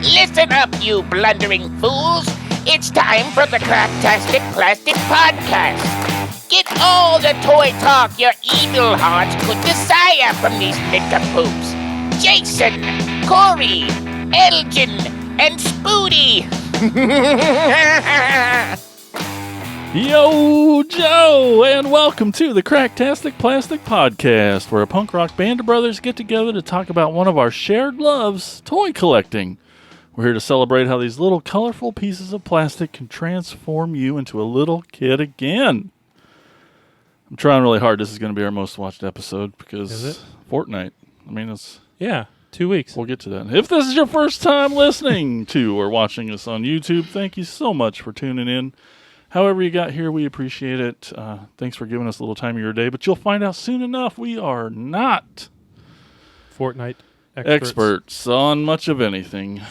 Listen up, you blundering fools. It's time for the Cracktastic Plastic Podcast. Get all the toy talk your evil hearts could desire from these nincompoops. Jason, Corey, Elgin, and Spoody. Yo, Joe, and welcome to the Cracktastic Plastic Podcast, where a punk rock band of brothers get together to talk about one of our shared loves, toy collecting. We're here to celebrate how these little colorful pieces of plastic can transform you into a little kid again. I'm trying really hard. This is going to be our most watched episode because Is it? Fortnite. I mean, it's... Yeah, 2 weeks. We'll get to that. If this is your first time listening to or watching us on YouTube, thank you so much for tuning in. However you got here, we appreciate it. Thanks for giving us a little time of your day. But you'll find out soon enough we are not Fortnite experts on much of anything.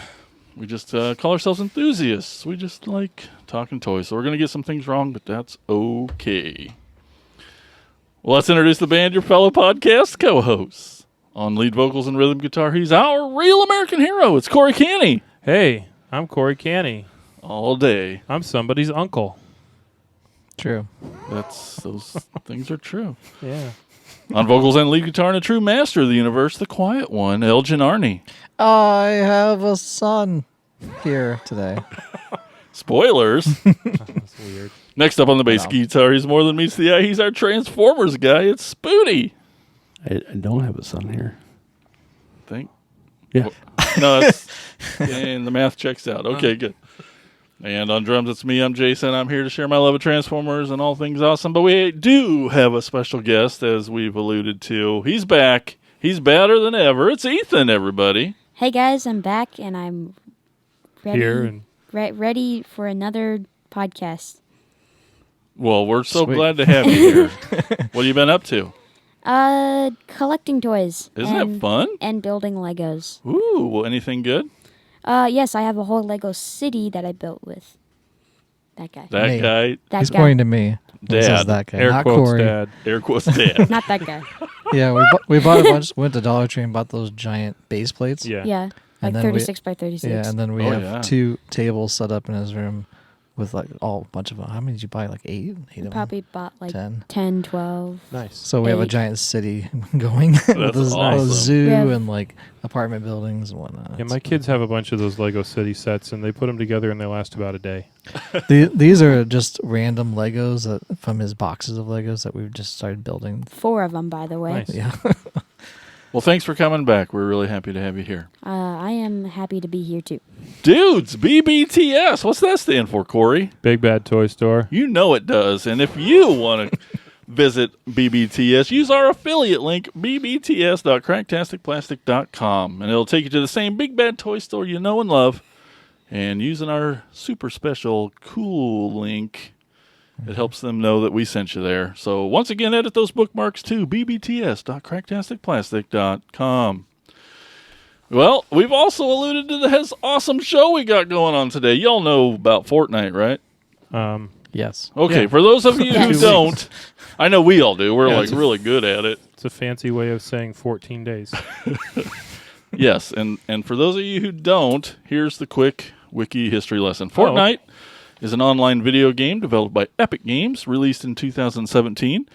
We just call ourselves enthusiasts. We just like talking toys. So we're going to get some things wrong, but that's okay. Well, let's introduce the band, your fellow podcast co-hosts. On lead vocals and rhythm guitar, he's our real American hero. It's Corey Canny. Hey, I'm Corey Canny. All day. I'm somebody's uncle. True. Those things are true. Yeah. On vocals and lead guitar and a true master of the universe, the quiet one, Elgin Arney. I have a son here today. Spoilers. That's weird. Next up on the bass guitar, he's more than meets the eye. He's our Transformers guy. It's Spoody. I don't have a son here. No, that's, and the math checks out. Okay, good. And on drums, it's me. I'm Jason. I'm here to share my love of Transformers and all things awesome. But we do have a special guest, as we've alluded to. He's back. He's better than ever. It's Ethan, everybody. Hey guys, I'm back and I'm ready, Here and ready for another podcast. Well, we're so Sweet. glad to have you here. What have you been up to? Collecting toys. Isn't it fun? And building Legos. Ooh, well, anything good? Yes, I have a whole Lego city that I built with that guy. That Me. guy, That He's guy. pointing to me. When he says Dad. that guy. air Not quotes Corey. dad. air quotes dad. Not that guy. Yeah, we bought a bunch. Went to Dollar Tree and bought those giant base plates. Yeah. Yeah, like And then we- 36 by 36. Yeah, and then we Oh, have yeah. 2 tables set up in his room with like a bunch of them. How many did you buy? Like 8? 8 of them? Probably bought like 10. 10, 12. Nice. So we have a 8. giant city going with a awesome. zoo We have- and like apartment buildings and whatnot. Yeah, my kids have a bunch of those Lego City sets, and they put them together, and they last about a day. These are just random Legos from his boxes of Legos that we've just started building. 4 of them, by the way. Nice. Yeah. Well, thanks for coming back. We're really happy to have you here. I am happy to be here too. Dudes, BBTS. What's that stand for, Corey? Big Bad Toy Store. You know it does. And if you want to visit BBTS, use our affiliate link, bbts.cracktasticplastic.com. And it'll take you to the same big bad toy store you know and love. And using our super special cool link, it helps them know that we sent you there. So once again, edit those bookmarks to bbts.cracktasticplastic.com. Well, we've also alluded to this awesome show we got going on today. Y'all know about Fortnite, right? Yes. Okay, Yeah. for those of you who Yes. don't, I know we all do. We're Yeah, like it's a- really good at it. It's a fancy way of saying 14 days. Yes, and for those of you who don't, here's the quick wiki history lesson. Fortnite is an online video game developed by Epic Games, released in 2017.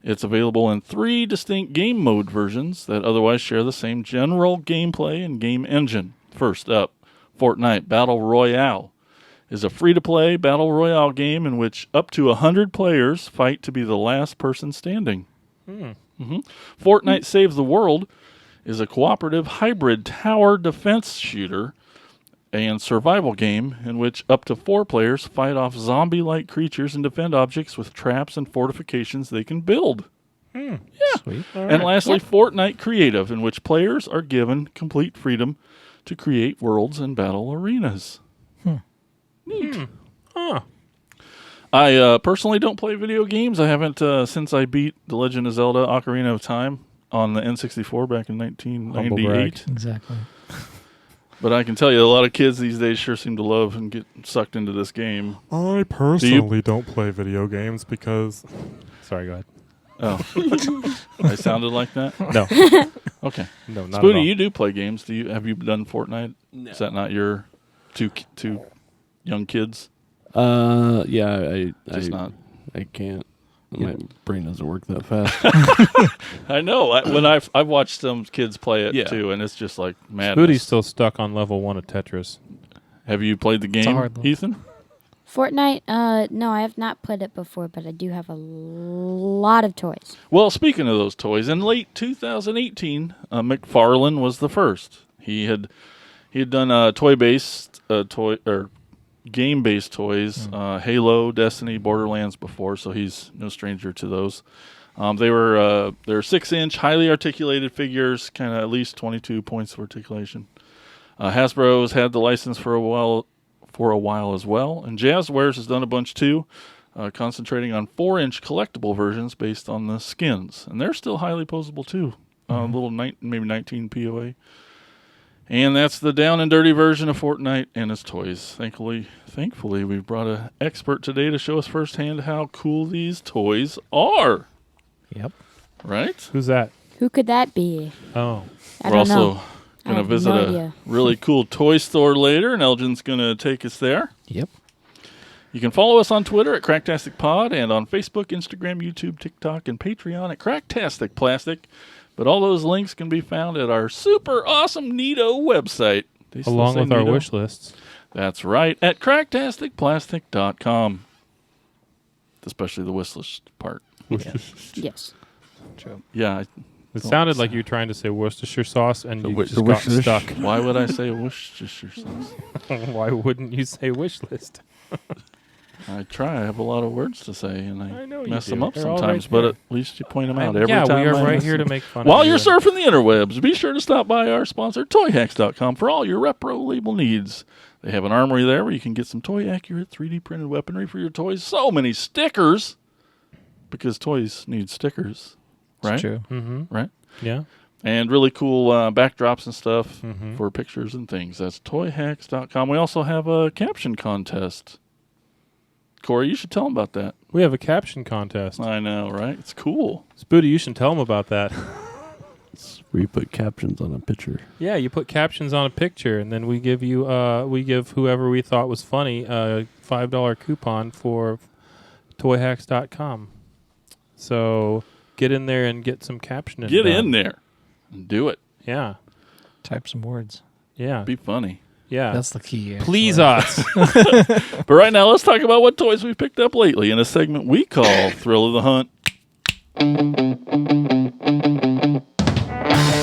It's available in 3 distinct game mode versions that otherwise share the same general gameplay and game engine. First up, Fortnite Battle Royale is a free-to-play battle royale game in which up to 100 players fight to be the last person standing. Fortnite Save the World is a cooperative hybrid tower defense shooter and survival game in which up to 4 players fight off zombie-like creatures and defend objects with traps and fortifications they can build. Sweet. And lastly, Fortnite Creative, in which players are given complete freedom to create worlds and battle arenas. Neat. Huh. I personally don't play video games. I haven't since I beat The Legend of Zelda Ocarina of Time on the N64 back in Humble 1998. Exactly. But I can tell you, a lot of kids these days sure seem to love and get sucked into this game. I personally don't play video games because... Sorry, go ahead. Oh, I sounded like that. No, Okay. no, not at all. Spoonie, you do play games. Have you done Fortnite? No. Is that not your two young kids? Yeah, Just not. I can't. My brain doesn't work that fast. I know. I've watched some kids play it Yeah. too, and it's just like madness. Spootie's still stuck on level 1 of Tetris. Have you played the game, a hard one. Ethan? Fortnite, no, I have not played it before, but I do have a lot of toys. Well, speaking of those toys, in late 2018, McFarlane was the first. He had done game-based toys, Halo, Destiny, Borderlands before, so he's no stranger to those. They're 6-inch, highly articulated figures, kind of at least 22 points of articulation. Hasbro's had the license for a while as well, and Jazzwares has done a bunch too, concentrating on 4-inch collectible versions based on the skins, and they're still highly posable too. Maybe 19 POA. And that's the down and dirty version of Fortnite and its toys. Thankfully, we've brought an expert today to show us firsthand how cool these toys are. Yep. Right? Who's that? Who could that be? Oh, I We're don't know. also going I to have visit no a idea. really cool toy store later, and Elgin's going to take us there. Yep. You can follow us on Twitter at Cracktastic Pod and on Facebook, Instagram, YouTube, TikTok, and Patreon at Cracktastic Plastic. But all those links can be found at our super awesome Neato website. They still along say with our Neato? wish lists. That's right, at cracktasticplastic.com. Especially the wish list part. Yes. True. Yeah. It sounded like you were trying to say Worcestershire sauce, and you just the got wish list. stuck. Why would I say Worcestershire sauce? Why wouldn't you say wish list? I try. I have a lot of words to say, and I know you mess them do. up They're all sometimes. right but there. at least you point them out every Yeah, time. we are I right miss here to them. make fun While of you. you're surfing the interwebs, be sure to stop by our sponsor, ToyHacks.com, for all your repro label needs. They have an armory there where you can get some toy-accurate 3D printed weaponry for your toys. So many stickers, because toys need stickers, right? It's true. Mm-hmm. Right? Yeah. And really cool backdrops and stuff Mhm. for pictures and things. That's ToyHacks.com. We also have a caption contest. Corey, you should tell them about that. We have a caption contest. I know, right? It's cool. Spooty, you should tell them about that. We put captions on a picture. Yeah, you put captions on a picture, and then we give whoever we thought was funny a $5 coupon for toyhacks.com. So get in there and get some captioning. Get done. in there and do it. Yeah. Type some words. Yeah. Be funny. Yeah. That's the key. Please actually. us. But right now, let's talk about what toys we've picked up lately in a segment we call Thrill of the Hunt.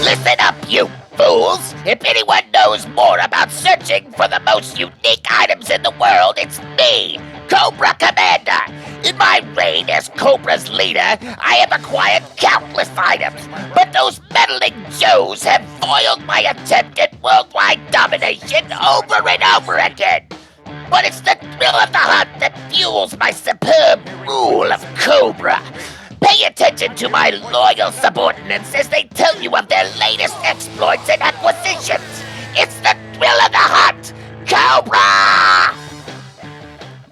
Listen up, you fools! If anyone knows more about searching for the most unique items in the world, it's me, Cobra Commander. In my reign as Cobra's leader, I have acquired countless items, but those meddling Joes have foiled my attempt at worldwide domination over and over again. But it's the thrill of the hunt that fuels my superb rule of Cobra. Pay attention to my loyal subordinates as they tell you of their latest exploits and acquisitions. It's the thrill of the hunt, Cobra!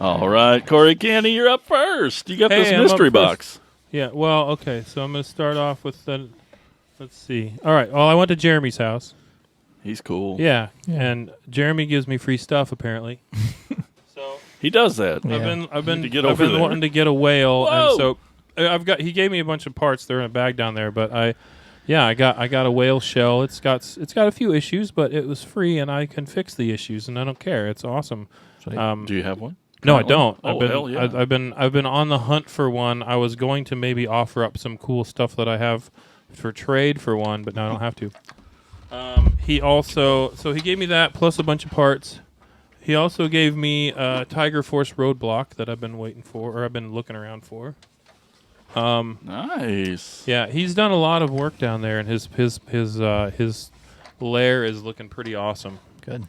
All right, Corey Candy, you're up first. You got Hey, this I'm up mystery first. box. Yeah, well, okay, so I'm going to start off with the... Let's see. All right, well, I went to Jeremy's house. He's cool. Yeah, and Jeremy gives me free stuff, apparently. So He does that. Yeah. I've been to get over there. wanting to get a whale, Whoa! and so he gave me a bunch of parts. They're in a bag down there, but I got a whale shell. It's got a few issues, but it was free, and I can fix the issues, and I don't care. It's awesome. Do you have one? No, I Currently? don't. Oh, hell yeah. I've been on the hunt for one. I was going to maybe offer up some cool stuff that I have for trade for one, but now I don't have to. He gave me that plus a bunch of parts. He also gave me a Tiger Force roadblock that I've been waiting for, or I've been looking around for. Nice. Yeah, he's done a lot of work down there, and his lair is looking pretty awesome. Good.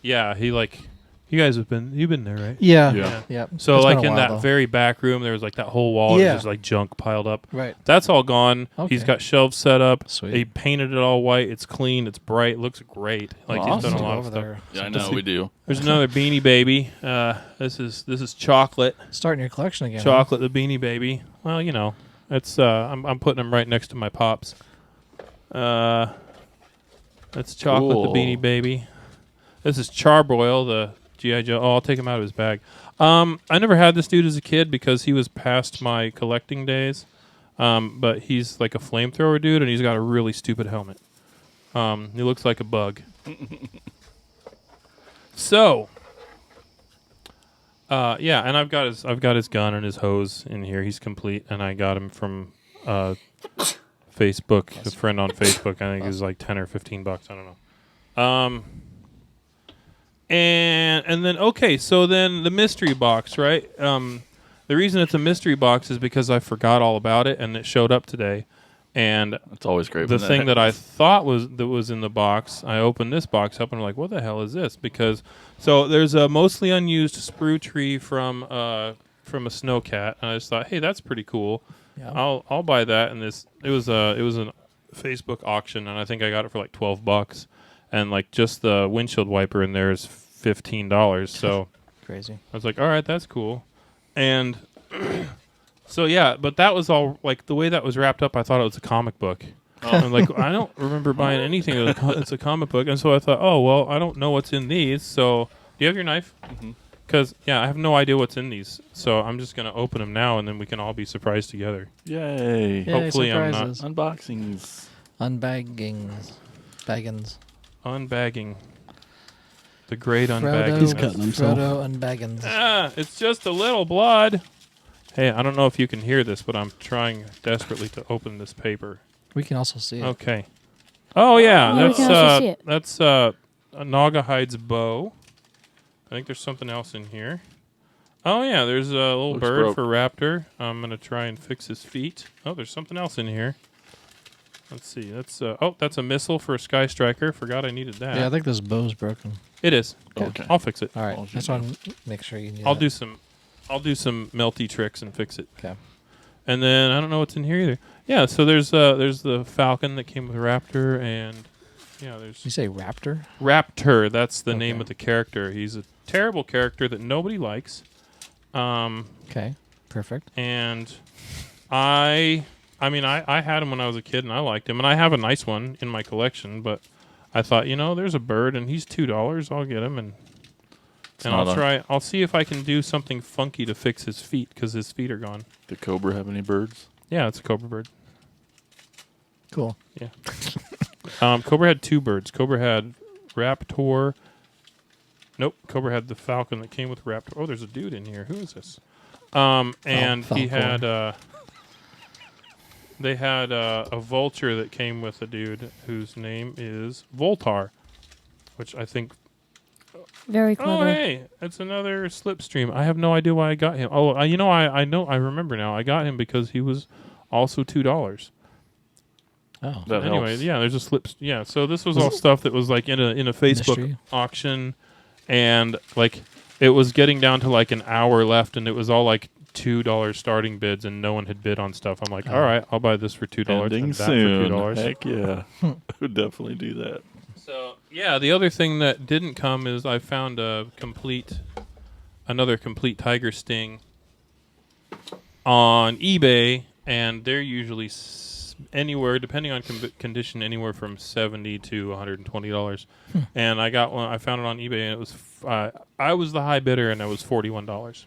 Yeah, he You guys you've been there, right? Yeah. Yeah. Yep. So It's been like a in while, that though. very back room, there was like that whole wall. Yeah. There's just like junk piled up. Right. That's all gone. Okay. He's got shelves set up. Sweet. He painted it all white. It's clean. It's bright. Looks great. Like he's done Awesome. a lot of over stuff. there. Yeah, I know we do. There's another Beanie Baby. This is Chocolate. Starting your collection again. Chocolate, the Beanie Baby. Well, you know, it's I'm putting him right next to my pops. That's Chocolate, Cool. the Beanie Baby. This is Charbroil, the G.I. Joe. Oh, I'll take him out of his bag. I never had this dude as a kid because he was past my collecting days. But he's like a flamethrower dude, and he's got a really stupid helmet. He looks like a bug. So, yeah, and I've got his gun and his hose in here. He's complete, and I got him from Facebook, a friend on Facebook. I think it was like $10 or $15. I don't know. And then okay, so then the mystery box, right? The reason it's a mystery box is because I forgot all about it, and it showed up today. And It's always great. the when thing that I happens. thought was in the box, I opened this box up and I'm like, what the hell is this? Because so there's a mostly unused sprue tree from a snowcat, and I just thought, hey, that's pretty cool. Yeah. I'll buy that. And it was a Facebook auction, and I think I got it for like $12, and like just the windshield wiper in there is $15. So Crazy. I was like, all right, that's cool. And so yeah, but that was all like the way that was wrapped up. I thought it was a comic book. And like I don't remember buying anything. It's a comic book, and so I thought, oh well, I don't know what's in these. So do you have your knife? Because I have no idea what's in these. So I'm just gonna open them now, and then we can all be surprised together. Yay. Yay, Hopefully I'm not- surprises. Unboxings. Unbaggings. Baggins. Unbagging. The great unbagging. He's cutting himself. Frodo Unbaggins. It's just a little blood. Hey, I don't know if you can hear this, but I'm trying desperately to open this paper. We can also see it. Okay. Oh yeah, Yeah, we can also see it. that's Naugahide's bow. I think there's something else in here. Oh yeah, there's a little Looks bird broke. for Raptor. I'm gonna try and fix his feet. Oh, there's something else in here. Let's see. That's a missile for a Sky Striker. Forgot I needed that. Yeah, I think this bow's broken. It is. Okay. I'll fix it. All right. Oh, Just want to make sure you need I'll that. do some melty tricks and fix it. Okay. And then I don't know what's in here either. Yeah, so there's the Falcon that came with Raptor, and yeah, there's You say raptor? Raptor. That's the name Okay. of the character. He's a terrible character that nobody likes. Okay. Perfect. And I had him when I was a kid, and I liked him, and I have a nice one in my collection. But I thought, there's a bird, and he's $2. I'll get him, and not I'll a- try. I'll see if I can do something funky to fix his feet because his feet are gone. Did Cobra have any birds? Yeah, it's a Cobra bird. Cool. Cobra had two birds. Cobra had Raptor. Nope, Cobra had the Falcon that came with Raptor. Oh, there's a dude in here. Who is this? And he had they had a vulture that came with a dude whose name is Voltar, which I think. Very Oh, clever. hey, it's another Slipstream. I have no idea why I got him. Oh, I know. I remember now. I got him because he was also $2. Oh. That Anyway, helps. yeah, there's a slip. Yeah, so this was all stuff that was like in a Facebook Mystery. auction, and like it was getting down to like an hour left, and it was all like $2 starting bids, and no one had bid on stuff. I'm like, all right, I'll buy this for $2 Ending and that soon. for $2. Heck yeah. Would definitely do that. So yeah, the other thing that didn't come is I found another complete tiger sting on eBay, and they're usually anywhere, depending on condition, anywhere from $70 to $120. And I got one. I found it on eBay, and it was I was the high bidder, and it was $41.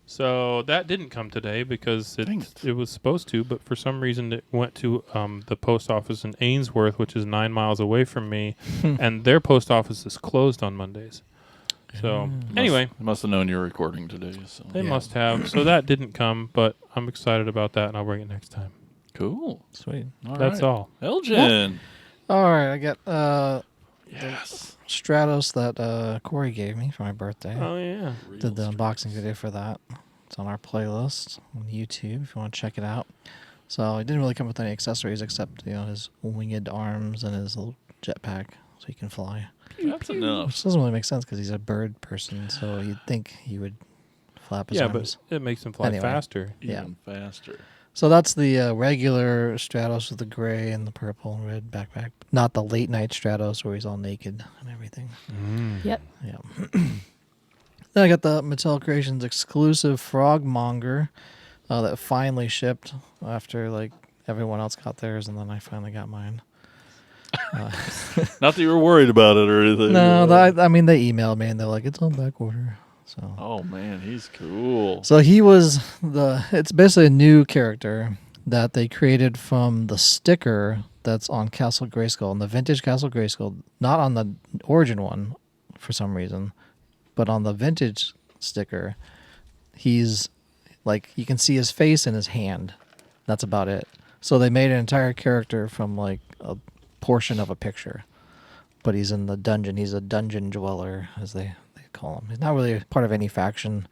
So that didn't come today because Dang it. it was supposed to, but for some reason it went to the post office in Ainsworth, which is 9 miles away from me, and their post office is closed on Mondays. So anyway, I must have known you were recording today. So they must have. So that didn't come, but I'm excited about that, and I'll bring it next time. cool. Sweet. That's all. Elgin. All right. I got Yes. Stratos that Corey gave me for my birthday. Oh yeah. Did the unboxing video for that. It's on our playlist on YouTube if you want to check it out. So it didn't really come with any accessories except his winged arms and his little jetpack so he can fly. That's enough. Which doesn't really make sense because he's a bird person, so you'd think he would flap his Yeah, arms. but it makes him fly Anyway. faster. Even faster. So that's the regular Stratos with the gray and the purple and red backpack. Not the late night Stratos where he's all naked and everything. Yep. Yeah. Then I got the Mattel Creations exclusive Frogmonger that finally shipped after like everyone else got theirs, and then I finally got mine. Not that you were worried about it or anything. No, I mean they emailed me and they're like, it's on back order. So. Oh man, he's cool. So he was it's basically a new character that they created from the sticker that's on Castle Grayskull, and the vintage Castle Grayskull, not on the origin one for some reason, but on the vintage sticker, he's like, you can see his face and his hand. That's about it. So they made an entire character from like a portion of a picture, but he's in the dungeon. He's a dungeon dweller, as they call him. He's not really a part of any faction,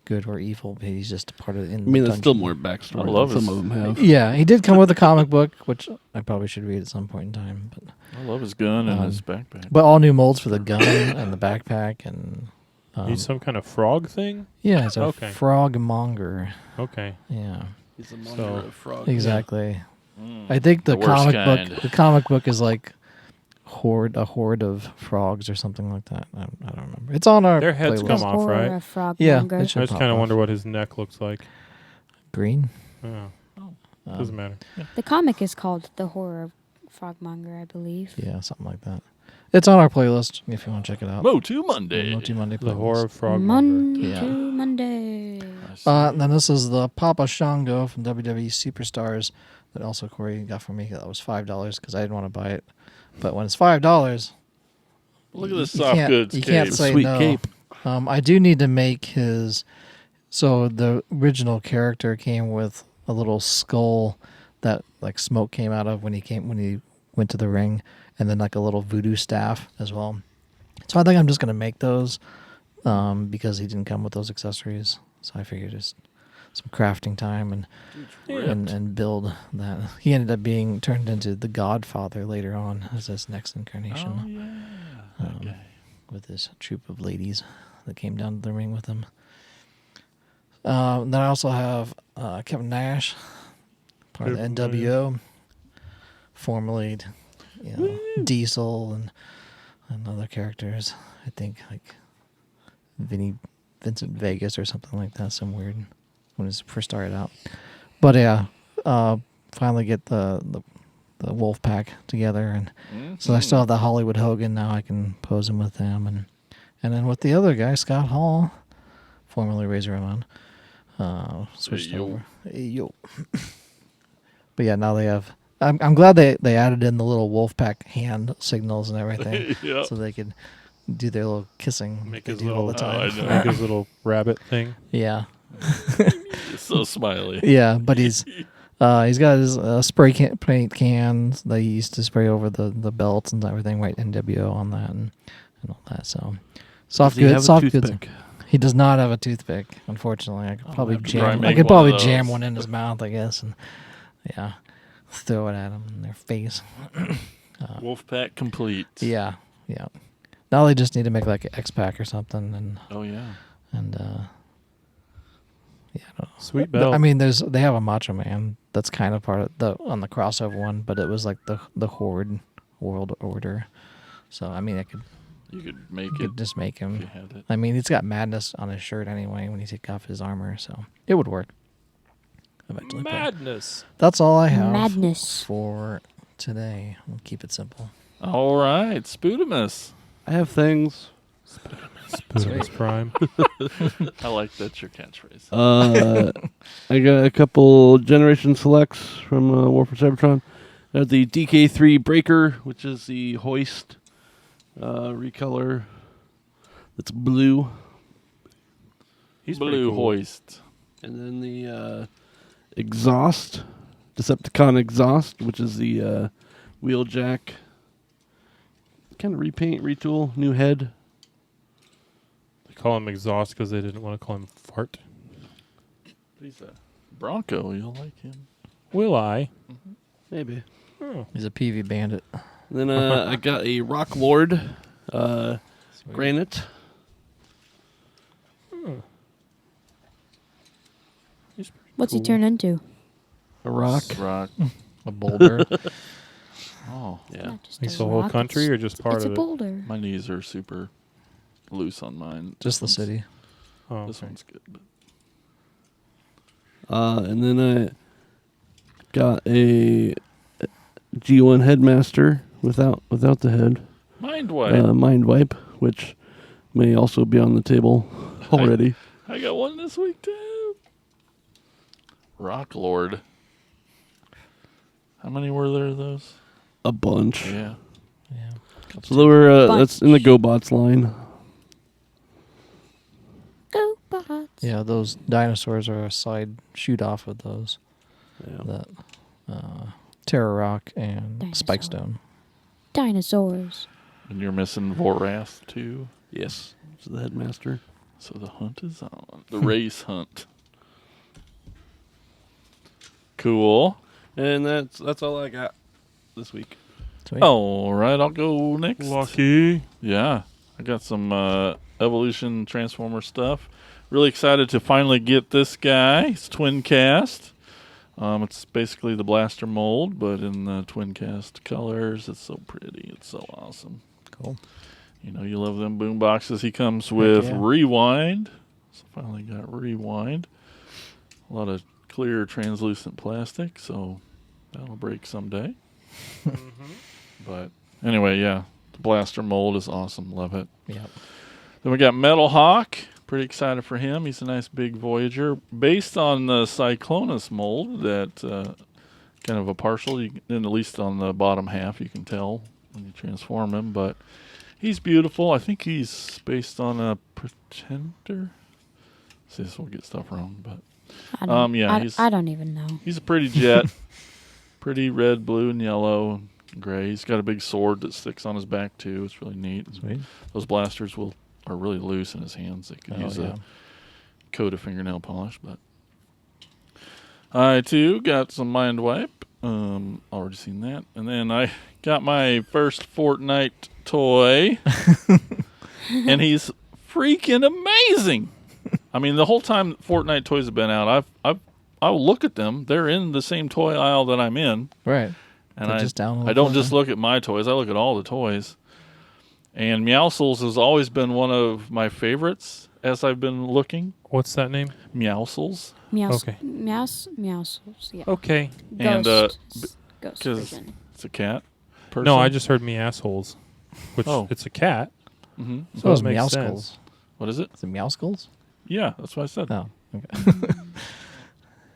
good or evil, but he's just a part of. I mean, there's still more backstory I love than some his- of them have. Yeah, he did come with a comic book, which I probably should read at some point in time. But I love his gun and his backpack. all new molds for the gun and the backpack and. He's some kind of frog thing? Yeah, it's a Okay. frogmonger. Okay. Yeah, He's a monger So- of frog. exactly. I think the The worst comic kind. book. The comic book is like a horde of frogs or something like that. I don't remember. It's on our Their heads playlist. come off, Horror right? of Frogmonger. Yeah, it I should just pop kind of off. wonder what his neck looks like. Green. Oh, doesn't matter. The comic is called The Horror of Frogmonger, I believe. Yeah, something like that. It's on our playlist if you want to check it out. Motu Monday. Motu Monday The playlist. horror of Frogmonger. Monday Yeah. to Monday. I see. And then this is the Papa Shango from WWE Superstars that also Corey got for me. That was $5 because I didn't want to buy it. But when it's $5, Look at this you soft can't- goods you cape. can't say Sweet no. cape. I do need to make his. So the original character came with a little skull that like smoke came out of when he went to the ring, and then like a little voodoo staff as well. So I think I'm just gonna make those because he didn't come with those accessories. So I figured just some crafting time and build that. He ended up being turned into the Godfather later on as his next incarnation. Oh yeah. Okay. With this troop of ladies that came down to the ring with him. Then I also have Kevin Nash, part of the NWO, formerly Diesel and other characters. I think like Vincent Vegas or something like that, some weird when it first started out. But yeah, finally get the Wolf Pack together, and so I still have the Hollywood Hogan. Now I can pose him with them, and then with the other guy, Scott Hall, formerly Razor Ramon, switched Hey, yo. over. Hey, yo. But yeah, now they have. I'm glad they added in the little Wolfpack hand signals and everything, Yep. so they could do their little kissing. Make they his do all little, the time. I know. make his little rabbit thing. Yeah, He's so smiley. yeah, but he's got his spray paint cans that he used to spray over the belts and everything. Right, NWO on that and all that. So soft Does he have goods, a soft goods. toothpick? He does not have a toothpick, unfortunately. I could probably have to try and I make could one probably of jam those. one in his mouth, I guess, and yeah, throw it at him in their face. Wolfpack complete. Yeah. Now they just need to make like an X-Pack or something, Oh yeah. and yeah, I don't know. Sweet belt. I mean, they have a Macho Man that's kind of part of on the crossover one, but it was like the Horde World Order. So I mean, You could make you it could just make if you him. had it. I mean, he's got madness on his shirt anyway when he takes off his armor, so it would work. Eventually, but Madness. that's all I have Madness. for today. We'll keep it simple. All right, Spudamus. I have things. Spoon's Prime. I like that's your catchphrase. I got a couple Generation Selects from War for Cybertron. I have the DK3 Breaker, which is the hoist recolor. It's blue. He's pretty Blue cool. hoist. And then the exhaust, Decepticon exhaust, which is the wheeljack. Kind of repaint, retool, new head. They call him Exhaust because they didn't want to call him Fart. He's a Bronco. You'll like him. Will I? Maybe. Oh. He's a PV bandit. Then I got a Rock Lord Granite. What's he turn into? A rock. Rock. A boulder. Oh, Yeah. Not just He's a the whole rock, country or just part it's of a it? boulder. my knees are super loose on mine. Just the This one's- city. Oh, This okay. one's good. But And then I got a G1 Headmaster without the head. Mind wipe. Mind Wipe, which may also be on the table already. I got one this week too. Rock Lord. How many were there of those? A bunch. Yeah. Yeah. So they were, Bunch. that's in the GoBots line. Go bots. Yeah, those dinosaurs are a side shoot off of those. Yeah. That Terror Rock and Dinosaur. Spikestone. Dinosaurs. And you're missing Vorath too. Yes. So the Headmaster. So the hunt is on. The race hunt. Cool. And that's all I got this week. Sweet. All right, I'll go next. Lucky. Yeah, I got some Evolution Transformer stuff. Really excited to finally get this guy. It's twin cast. It's basically the blaster mold, but in the twin cast colors. It's so pretty. It's so awesome. Cool. You know, you love them boom boxes. He comes with yeah. Rewind. So finally got Rewind. A lot of clear translucent plastic, so that'll break someday. But anyway, yeah, the blaster mold is awesome. Love it. Yep. Then we got Metal Hawk. Pretty excited for him. He's a nice big Voyager. Based on the Cyclonus mold, that kind of a partial, and at least on the bottom half, you can tell when you transform him. But he's beautiful. I think he's based on a Pretender. See, this will get stuff wrong, but I don't, yeah, I don't even know. he's a pretty jet. Pretty red, blue, and yellow, and gray. He's got a big sword that sticks on his back too. It's really neat. Sweet. Those blasters are really loose in his hands. They could use a coat of fingernail polish. But I too got some Mind Wipe. Already seen that. And then I got my first Fortnite toy, and he's freaking amazing. I mean, the whole time Fortnite toys have been out, I'll look at them. They're in the same toy aisle that I'm in. Right. And They just download I don't Fortnite. just look at my toys. I look at all the toys. And Meowscles has always been one of my favorites as I've been looking. What's that name? Meowscles. Meows. Okay. Meows. Meows. Yeah. Okay. And, Ghost. Ghost 'cause version. It's a cat. Person. No, I just heard me assholes, which Oh. it's a cat. Mm-hmm. So is That makes Meow sense. Skulls. What is it? Is it Meow Skulls? Yeah, that's what I said. No. Okay.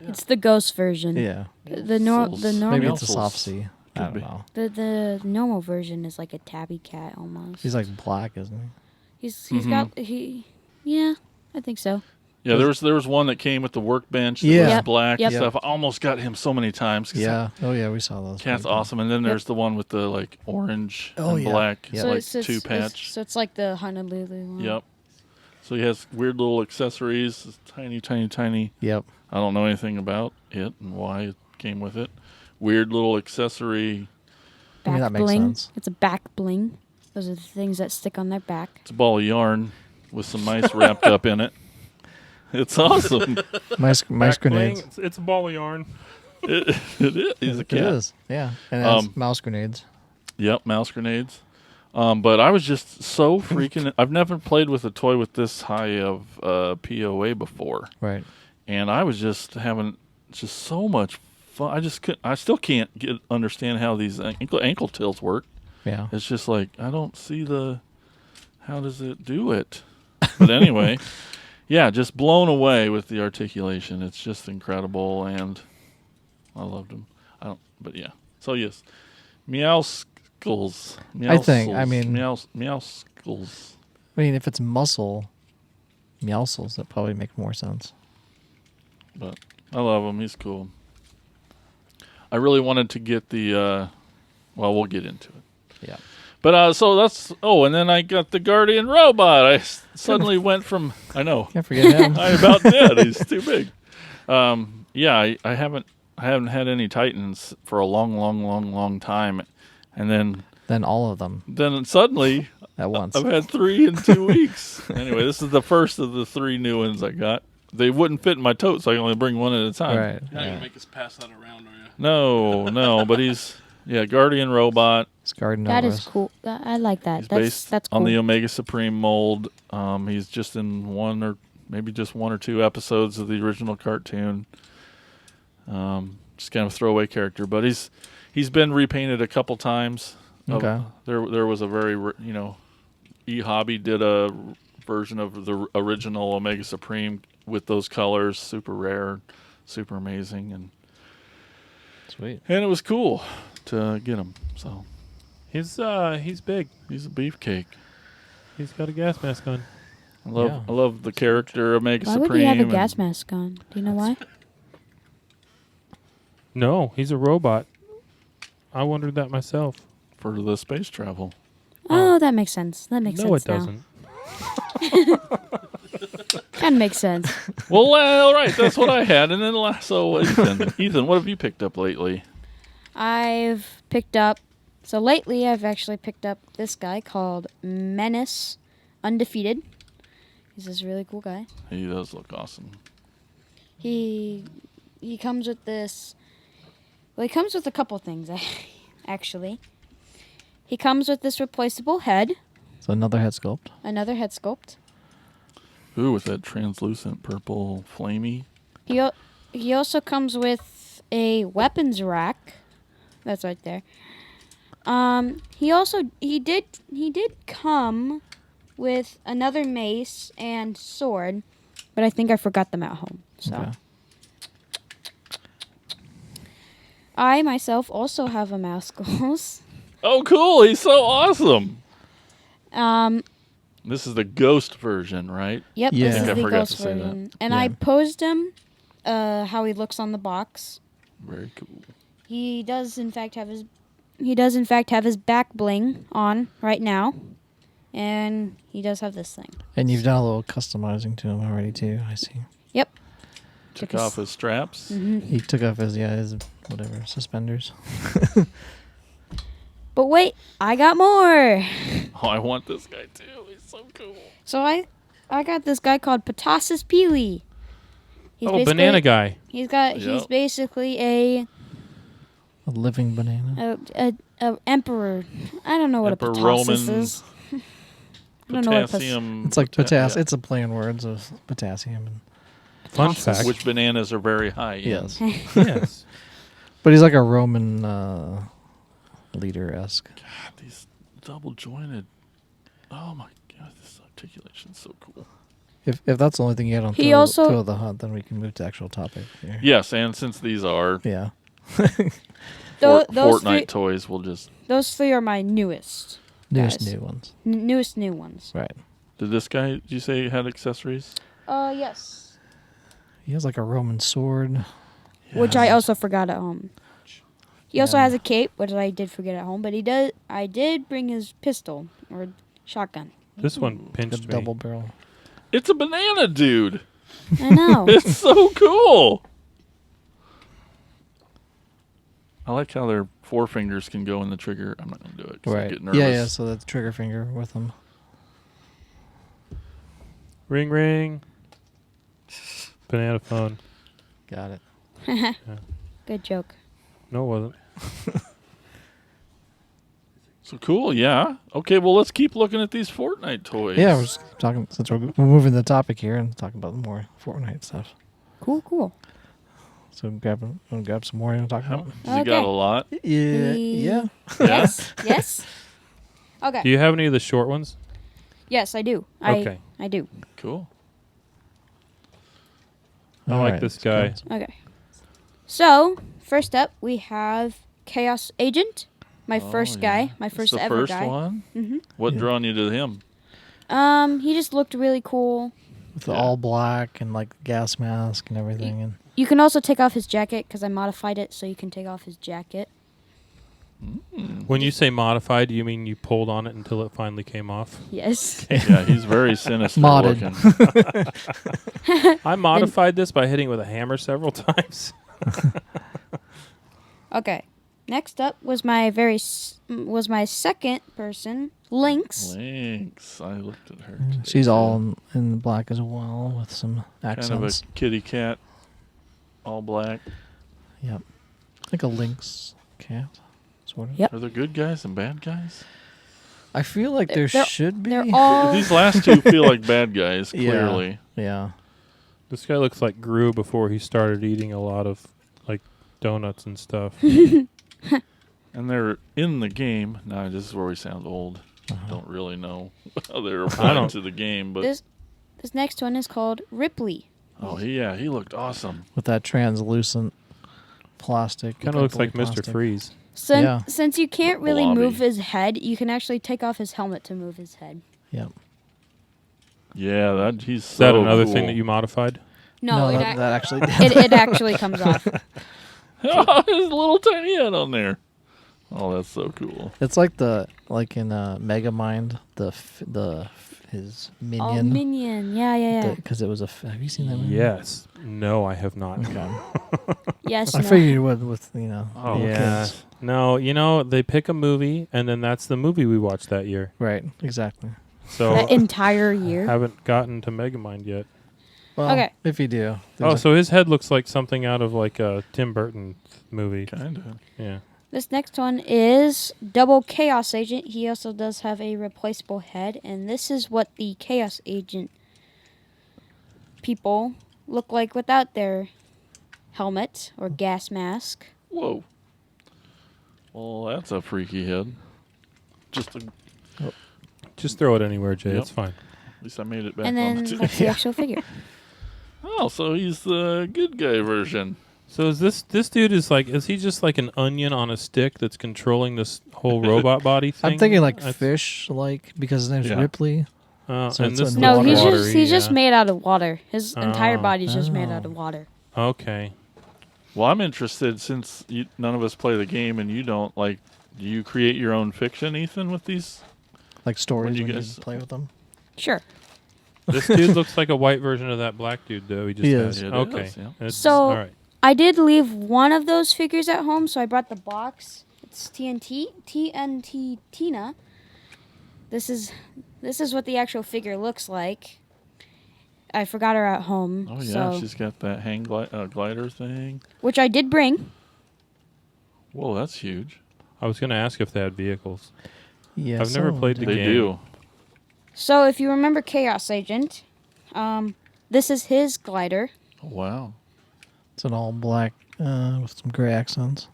It's the ghost version. Yeah. The normal. Meowscles. Maybe Maybe it's a Meowscles. soft C. I Could don't be. know. the normal version is like a tabby cat almost. He's like black, isn't he? He's Mhm. got yeah, I think so. Yeah, there was one that came with the workbench that Yeah. was Yep. black and Yep. stuff. I almost got him so many times. 'Cause Yeah. Oh yeah, we saw those. Cat's Pretty cool. awesome. And then Yep. there's the one with the like orange Oh, and yeah. black. Yeah. It's like two patch. So it's like the Honolulu one. Yep. So he has weird little accessories, this tiny. Yep. I don't know anything about it and why it came with it. Weird little accessory. I mean, Back that makes bling. sense. It's a back bling. Those are the things that stick on their back. It's a ball of yarn with some mice wrapped up in it. It's awesome. Mice Back bling, grenades. It's a ball of yarn. It is. He's a It cat. is. Yeah. And it has Um, mouse grenades. Yep, mouse grenades. But I was just so freaking. I've never played with a toy with this high of POA before, Right. and I was just having just so much fun. I just couldn't. I still can't understand how these ankle tilts work. Yeah. It's just like I don't see how does it do it? But anyway, yeah, just blown away with the articulation. It's just incredible, and I loved him. But yeah. So yes, Meowscles. Meowscles. I mean, if it's muscle, Meowscles, that probably make more sense. But I love him. He's cool. I really wanted to get the. Well, we'll get into it. Yeah. But so that's. Oh, and then I got the Guardian robot. I suddenly went from. I know. Can't forget him. I about did. He's too big. Yeah, I haven't had any Titans for a long time, and then Then all of them. then suddenly at once. I've had 3 in 2 weeks. Anyway, this is the first of the 3 new ones I got. They wouldn't fit in my tote, so I can only bring one at a time. Right. You're not Yeah. gonna make us pass that around, are you? No, but he's Guardian Robot. It's Garden That Novas. is cool. I like that. He's That's based that's cool. on the Omega Supreme mold. He's just in one or maybe just 1 or 2 episodes of the original cartoon. Just kind of a throwaway character, but he's been repainted a couple times. Okay. There was a very E-Hobby did a version of the original Omega Supreme with those colors, super rare, super amazing, and Sweet. it was cool to get him. So He's big. he's a beefcake. He's got a gas mask on. I love the character Omega Why Supreme. would he have a and gas mask on? Do you know why? No, he's a robot. I wondered that myself. for the space travel. Oh, that makes sense. That makes No, sense it doesn't. That makes sense. Well, all right, that's what I had. And then so Ethan, what have you picked up lately? I've picked up. So lately, I've actually picked up this guy called Menace Undefeated. He's this really cool guy. He does look awesome. He comes with this. Well, he comes with a couple things, actually. He comes with this replaceable head, So another head sculpt. another head sculpt. Ooh, with that translucent purple flamey. He also comes with a weapons rack. That's right there. He did come with another mace and sword, but I think I forgot them at home. So Okay. I myself also have a Mousecles. Oh, cool! He's so awesome. Um, This is the ghost version, right? Yep, Yeah. this I is think I the forgot ghost to say that. version. And Yeah. I posed him how he looks on the box. Very cool. He does in fact have his back bling on right now. And he does have this thing. And you've done a little customizing to him already too. I see. Yep. Took his- off his straps. Mm-hmm. He took off his whatever suspenders. But wait, I got more. Oh, I want this guy too. He's so cool. So I got this guy called Patasis Peely. Oh, banana guy. He's Yep. basically a living banana. emperor. I don't know what Emperor a Patasis Roman is. I don't know what Potassium. It's like potassium. potassium. It's a play on words of potassium. And Fun Awesome. fact. Which bananas are very high in. yes, Yes. but he's like a Roman leader-esque. God, these double jointed. Oh my God, this articulation's so cool. If that's the only thing you had on He Thrill also- of the Hunt, then we can move to actual topic here. Yes, and since these are Yeah. Those Fortnite three, toys, we'll just. those three are my newest. Newest Guys. new ones. Newest new ones. Right. Did this guy? Did you say had accessories? Yes. He has like a Roman sword. Which I also forgot at home. He also Yeah. has a cape, which I did forget at home, but I did bring his pistol or shotgun. This one The pinched me. double barrel. It's a banana dude. I know. It's so cool. I like how their forefingers can go in the trigger. I'm not going to do it 'cause I Right. get nervous. Yeah. So that's trigger finger with him. Ring, ring. Banana phone. Got it. Good joke. No, it wasn't. So cool, yeah. Okay, well, let's keep looking at these Fortnite toys. Yeah, we're just talking since we're moving the topic here and talking about more Fortnite stuff. Cool. So grab some more and talk How- about. You got Okay. a lot. Yeah. Yeah. Yes. Yes. Okay. Do you have any of the short ones? Yes, I do. Okay. I do. Cool. I like this guy. Okay. So, first up, we have Chaos Agent. My first Oh, guy. yeah. My It's first the ever first guy. one? Mm-hmm. What Yeah. drawn you to him? He just looked really cool. With the Yeah. all black and like gas mask and everything. And You can also take off his jacket because I modified it so you can take off his jacket. When you say modified, do you mean you pulled on it until it finally came off? Yes. Yeah, he's very sinister Modded. looking. I modified this by hitting it with a hammer several times. Okay. Next up was my second person, Lynx. Lynx. I looked at her. today, She's too. all in black as well with some kind of accents. a kitty cat, all black. Yep. Like a lynx cat, sort of. Yep. Are there good guys and bad guys? I feel like there They're- should be. They're all. These last two feel like bad guys, Yeah. clearly. Yeah. This guy looks like Gru before he started eating a lot of like donuts and stuff. And they're in the game. Now, this is where we sound old. Don't really know how they're applying to the game, but This next one is called Ripley. he looked awesome. With that translucent plastic. Kind of looks like plastic. Mr. Freeze. Yeah. Since you can't really Blobby. move his head, you can actually take off his helmet to move his head. Yep. Yeah, he's Is that so another cool. thing that you modified? No, that actually did. it actually comes off. Oh, his little tiny head on there. Oh, that's so cool. It's like in Megamind, his minion. Oh, Minion. Yeah. Because it was have you seen that movie? Yes. No, I have not. Okay. Yes. I no. figured you would with Oh, little Yeah. kids. No, they pick a movie and then that's the movie we watched that year. Right. Exactly. So That entire year. haven't gotten to Megamind yet. Well, Okay. if you do. Oh, there's so his head looks like something out of like a Tim Burton movie. Kind of. Yeah. This next one is Double Chaos Agent. He also does have a replaceable head, and this is what the Chaos Agent people look like without their helmet or gas mask. Whoa. Well, that's a freaky head. Just throw it anywhere, Jay. Yep. It's fine. At least I made it back And on then the that's the actual figure. Oh, so he's the good guy version. So is this dude is he just like an onion on a stick that's controlling this whole robot body thing? I'm thinking like That's- fish, because his name's Yeah. Ripley. Oh, So and it's this in looks No, he's watery, he's just yeah. made out of water. His entire Oh. body is just made out Oh. of water. Okay. Well, I'm interested since none of us play the game and you don't. Like, do you create your own fiction, Ethan, with these? Like stories When when you you guys- play with them. Sure. This dude looks like a white version of that black dude though. He just He had. is. Yeah, it Okay. is, yeah. It's- So- all right. I did leave one of those figures at home, so I brought the box. It's TNT Tina. This is what the actual figure looks like. I forgot her at home. Oh yeah, so, she's got that glider thing. which I did bring. Whoa, that's huge. I was gonna ask if they had vehicles. Yeah. I've never played the They game. do. So if you remember Chaos Agent, this is his glider. Oh, wow, It's an all black with some gray accents.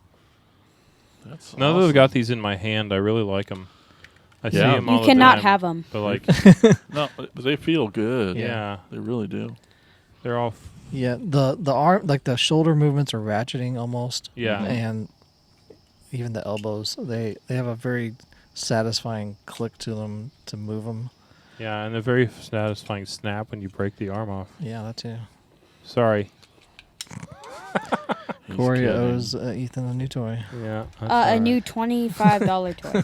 that's Now that awesome. I've got these in my hand, I really like them. I see Yeah. them all You the cannot time, have them. But like, No, but they feel good. yeah, They really do. they're all. Yeah, the arm, like the shoulder movements are ratcheting almost. Yeah. And even the elbows, they have a very satisfying click to them to move them. Yeah, and a very satisfying snap when you break the arm off. Yeah, that too. Sorry. He's Corey kidding. owes Ethan a new toy. Yeah. that's A all new right. $25 toy.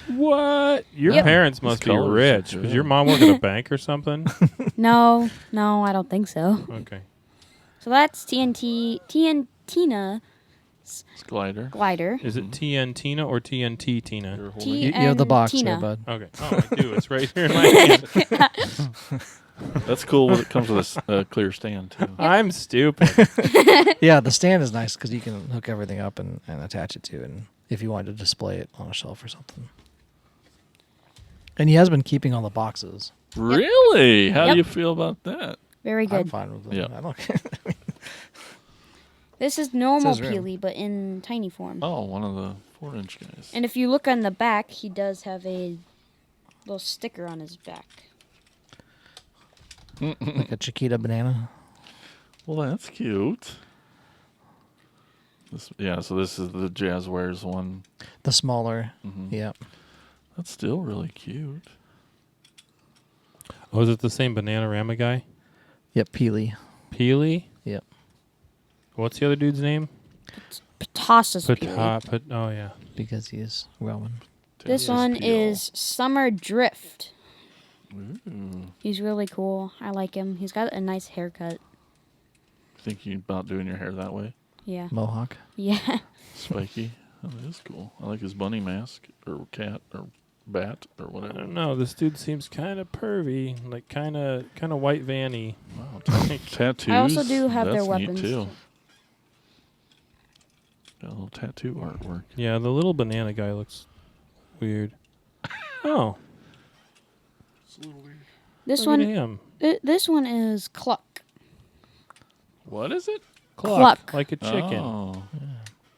What? Your Yep. parents must be colors are rich. good. Does your mom work at a bank or something? No, I don't think so. Okay. So that's Tina It's glider. glider. Is it TN Tina or TNT Tina? You're holding- T- You have the box Tina. there, bud. Okay. Oh, I do. It's right here in my hand. That's cool when it comes with a clear stand too. I'm stupid. Yeah, the stand is nice because you can hook everything up and attach it to, and if you wanted to display it on a shelf or something. And he has been keeping all the boxes. Really? How do Yep. you feel about that? Very I'm good. fine with them. Yeah. I don't care. This is normal Says room. Peely, but in tiny form. Oh, one of the 4-inch guys. And if you look on the back, he does have a little sticker on his back. Like a Chiquita banana. Well, that's cute. So this is the Jazzwares one. The smaller. Mhm. Yeah. That's still really cute. Oh, is it the same Bananarama guy? Yep, Peely. Peely? Yep. What's the other dude's name? Patasis Peely. Oh, yeah. Because he is Roman. This Texas one Peel. is Summer Drift. Ooh. He's really cool. I like him. He's got a nice haircut. Thinking about doing your hair that way? Yeah. Mohawk. Yeah. Spiky. Oh, that is cool. I like his bunny mask or cat or bat or I whatever. don't know. This dude seems kind of pervy, like kind of white vanny. Wow, tattoos. I also do have their That's weapons. neat too. Got a little tattoo artwork. Yeah, the little banana guy looks weird. Oh, This look at one, him. this one is Cluck. What is it? Cluck. Like a chicken. Oh.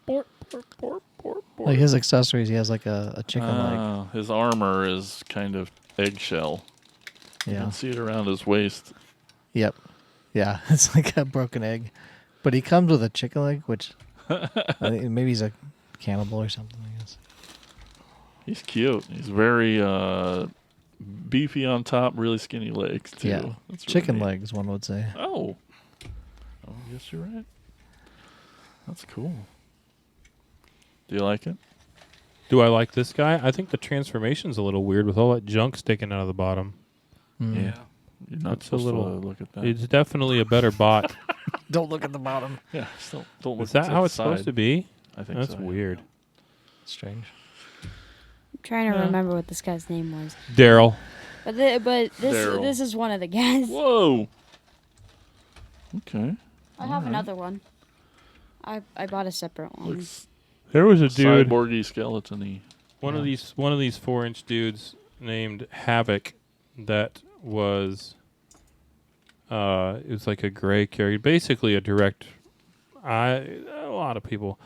Borp, borp, borp, borp, borp. Like his accessories, he has like a chicken leg. His armor is kind of eggshell. You Yeah. can see it around his waist. Yep. Yeah, it's like a broken egg. But he comes with a chicken leg, which I think maybe he's a cannibal or something, I guess. He's cute. He's very beefy on top, really skinny legs too. Yeah. That's really Chicken neat. legs, one would say. Oh. Oh, yes, you're right. That's cool. Do you like it? Do I like this guy? I think the transformation's a little weird with all that junk sticking out of the bottom. Mm. You're not That's a supposed little- to look at that. It's definitely a better bot. Don't look at the bottom. Yeah, don't look Is that to how the it's supposed side. to be? I think That's so. weird. Strange. I'm trying to remember what this guy's name was. Daryl. But Daryl. this is one of the guys. Whoa. Okay. I have another one. I bought a separate one. Looks There was a dude. cyborgy skeleton-y. One of these 4-inch dudes named Havoc that was it was like a gray character, basically a direct a lot of people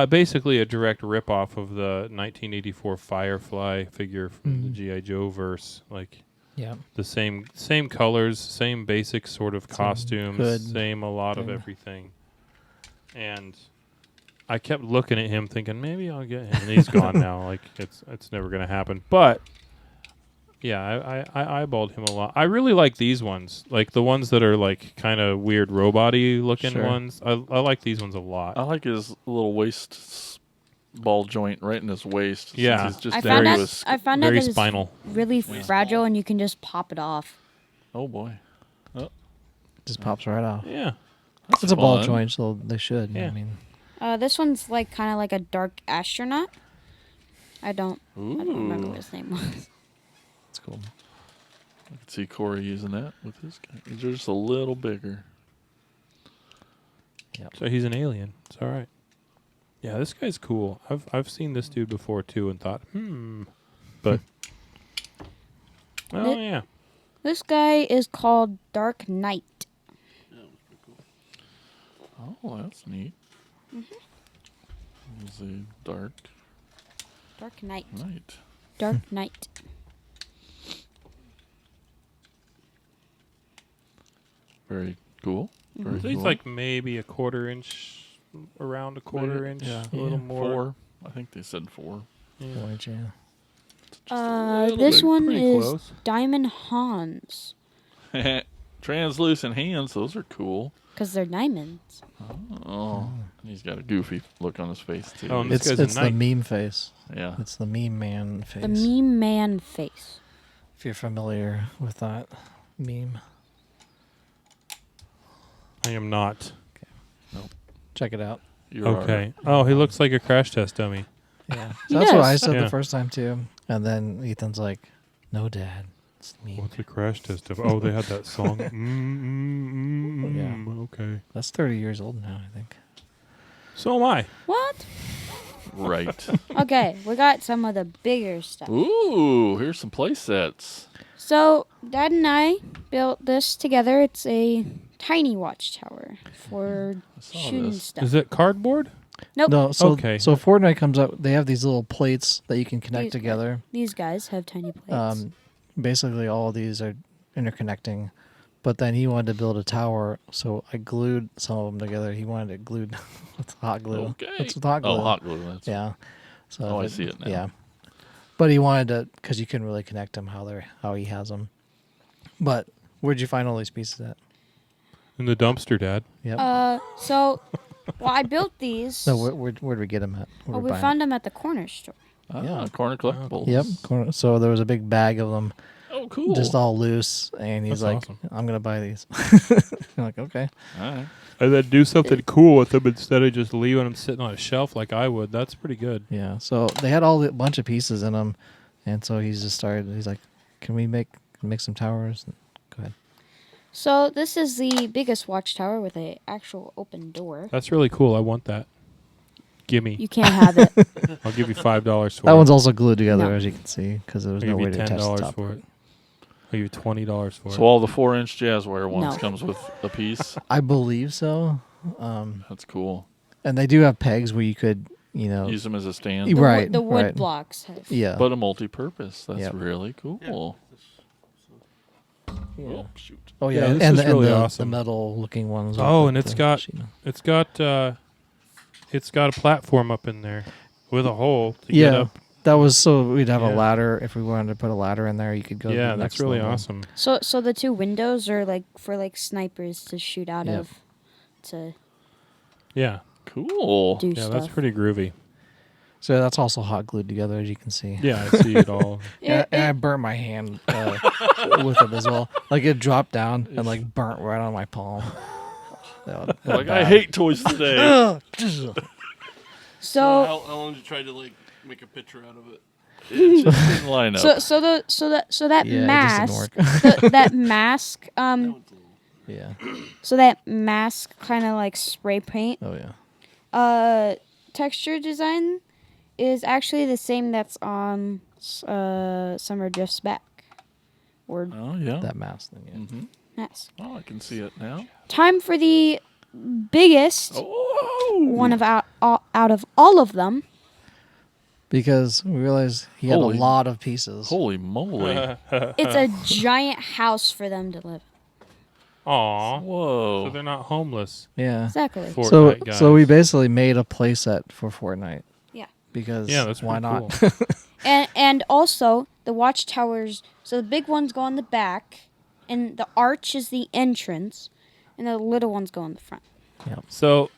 basically a direct rip-off of the 1984 Firefly figure from the G.I. Joe verse, like Yeah. the same colors, same basic sort of costumes, hood same a lot of thing. everything. And I kept looking at him thinking maybe I'll get him, and he's gone now. Like it's never going to happen. But yeah, I eyeballed him a lot. I really like these ones, like the ones that are like kind of weird robot-y looking Sure. ones. I like these ones a lot. I like his little waist ball joint right in his waist. since Yeah. He's just I very found out. was- I found out Very that it's spinal. really fragile, and you can just pop it off. Oh boy. Just pops right off. Yeah. It's a ball fun. joint, so they should. Yeah. I mean, This one's like kind of like a dark astronaut. I don't remember what his name was. it's cool. I can see Corey using that with his guy. He's just a little bigger. So he's an alien. It's all right. Yeah, this guy's cool. I've seen this dude before too, and thought, but oh yeah. This guy is called Dark Knight. Oh, that's neat. It's a dark Dark Knight. night. Dark Knight. Very cool. Very So he's cool. like maybe a quarter inch, around a quarter Maybe, inch, yeah. a little more. 4. I think they said 4. Yeah. Point, yeah. This bit, one pretty is close. Diamond Hans. Translucent hands. Those are cool. Because they're diamonds. Oh, and he's got a goofy look on his face too. Oh, and this It's guy's a it's the knight. meme face. yeah. It's the meme man face. The meme man face. If you're familiar with that meme, I am not. check it out. You're Okay. Oh, he looks like a crash test dummy. Yeah, He that's what does. I said Yeah. the first time too. And then Ethan's like, "No, Dad, it's me." What's a crash test of? Oh, they had that song. Okay. That's 30 years old now, I think. So am I. What? right. Okay, we got some of the bigger stuff. Ooh, here's some play sets. So, Dad and I built this together. It's a tiny watchtower for I saw shooting this. stuff. Is it cardboard? Nope. No, so Okay. so Fortnite comes up. They have these little plates that you can connect These- together. These guys have tiny plates. Basically, all of these are interconnecting. But then he wanted to build a tower, so I glued some of them together. He wanted it glued with hot glue. Okay. It's with hot glue. Oh, hot glue. That's Yeah. So Oh, I see it now. Yeah. But he wanted to, because you couldn't really connect them how he has them. But where'd you find all these pieces at? In the dumpster, Dad. Yep. Well, I built these. no, where'd we get them at? Where we found them at the corner store. yeah. Corner collectibles. Yep. So there was a big bag of them, Oh, cool. just all loose, and he's That's like, awesome. "I'm gonna buy these." I'm like, "Okay." All right. And then do something cool with them instead of just leaving them sitting on a shelf like I would. That's pretty good. Yeah. So they had a bunch of pieces in them, And so he's just started. He's like, "Can we make some towers?" And go ahead. So this is the biggest watchtower with a actual open door. That's really cool. I want that. Gimme. You can't have it. I'll give you $5 for That it. one's also glued together, No. as you can see, because there was I'll no give way you to attach the $10 top. for it. I'll give you $20 for it. So all the 4-inch Jazzware ones No. comes with a piece. I believe so. That's cool. And they do have pegs where you could, Use them as a stand, The Right, The wood right. blocks. Have. yeah. but a multi-purpose. That's Yep. really cool. Yeah. Oh shoot! Oh Yeah, yeah, this and, is the, and really the, awesome. the metal-looking ones. Oh, with and the it's got it's got a platform up in there with a hole to get yeah. up. That was so we'd have a Yeah. ladder if we wanted to put a ladder in there. You could go. to Yeah, the that's next really level. awesome. So the two windows are like for like snipers to shoot out Yep. of to Yeah, Cool. do yeah, stuff. that's pretty groovy. So that's also hot glued together, as you can see. Yeah, I see it all. And I burnt my hand with it as well. Like it dropped down and like burnt right on my palm. Like I hate toys today. So how long did you try to like make a picture out of it? It just didn't line up. so that Yeah, it just mask didn't work. that mask Yeah. so that mask kind of like spray paint Oh yeah. texture design is actually the same that's on Summer Drifts Back or Oh yeah. That mask thing. Yeah. Mm-hmm. mask. Oh, I can see it now. Time for the biggest Oh. one of out of all of them. Because we realized he had Holy- a lot of pieces. Holy moly! It's a giant house for them to live. Aw, so Whoa. they're not homeless. Yeah. Exactly. Fortnite guys. So we basically made a playset for Fortnite. Yeah. Because Yeah, that's why pretty not? cool. And also the watchtowers. So the big ones go on the back, and the arch is the entrance, and the little ones go on the front. So,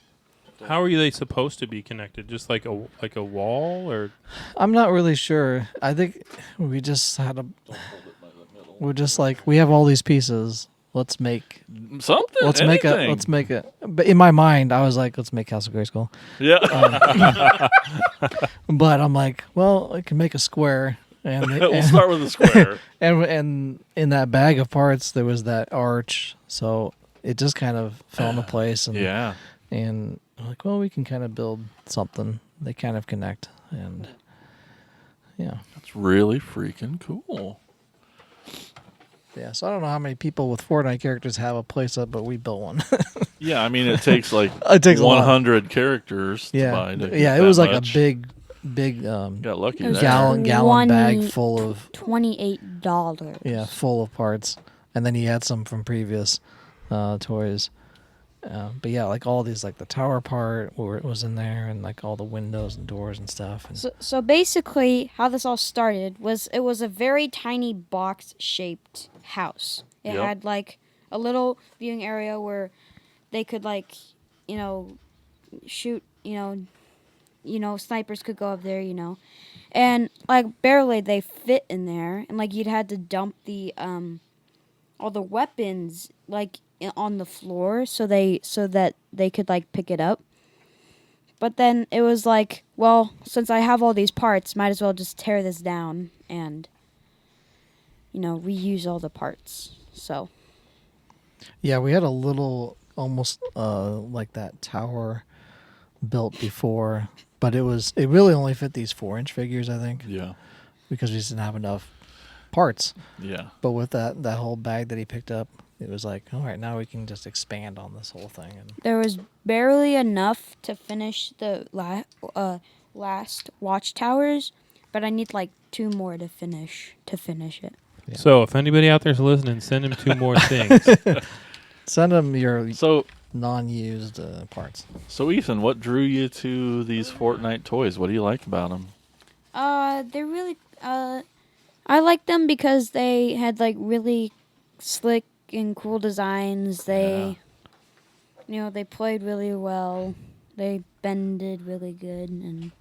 how are they supposed to be connected? Just like a wall, or I'm not really sure. I think we just had a. We're just like we have all these pieces. Let's make. Something. Let's anything. make it. But in my mind, I was like, let's make Castle Grayskull. Yeah. But I'm like, well, I can make a square. And We'll start with a square. and in that bag of parts there was that arch, so it just kind of fell into place. And Yeah. and I'm like, well, we can kind of build something. They kind of connect, and yeah. That's really freaking cool. Yeah, so I don't know how many people with Fortnite characters have a playset, but we built one. Yeah, I mean it takes like It takes a lot. 100 characters to yeah, buy. To yeah, get it was that like much. a big Got lucky It was there. gallon bag 20 full of $28. yeah, full of parts, and then he had some from previous toys. But yeah, like all these, like the tower part where it was in there, and like all the windows and doors and stuff. And So basically, how this all started was it was a very tiny box-shaped house. It Yep. had like a little viewing area where they could shoot, snipers could go up there, and like barely they fit in there, and like you'd had to dump the all the weapons like on the floor so that they could like pick it up. But then it was like, well, since I have all these parts, might as well just tear this down and reuse all the parts. So yeah, we had a little almost like that tower built before, but it really only fit these 4-inch figures, I think, Yeah. because we just didn't have enough parts. Yeah. But with that whole bag that he picked up, it was like, all right, now we can just expand on this whole thing. And there was barely enough to finish the last watchtowers, but I need like 2 more to finish it. Yeah. So if anybody out there's listening, send him 2 more things. send them your So non-used parts. So Ethan, what drew you to these Fortnite toys? What do you like about them? They're really I like them because they had like really slick and cool designs. They they played really well. They bended really good and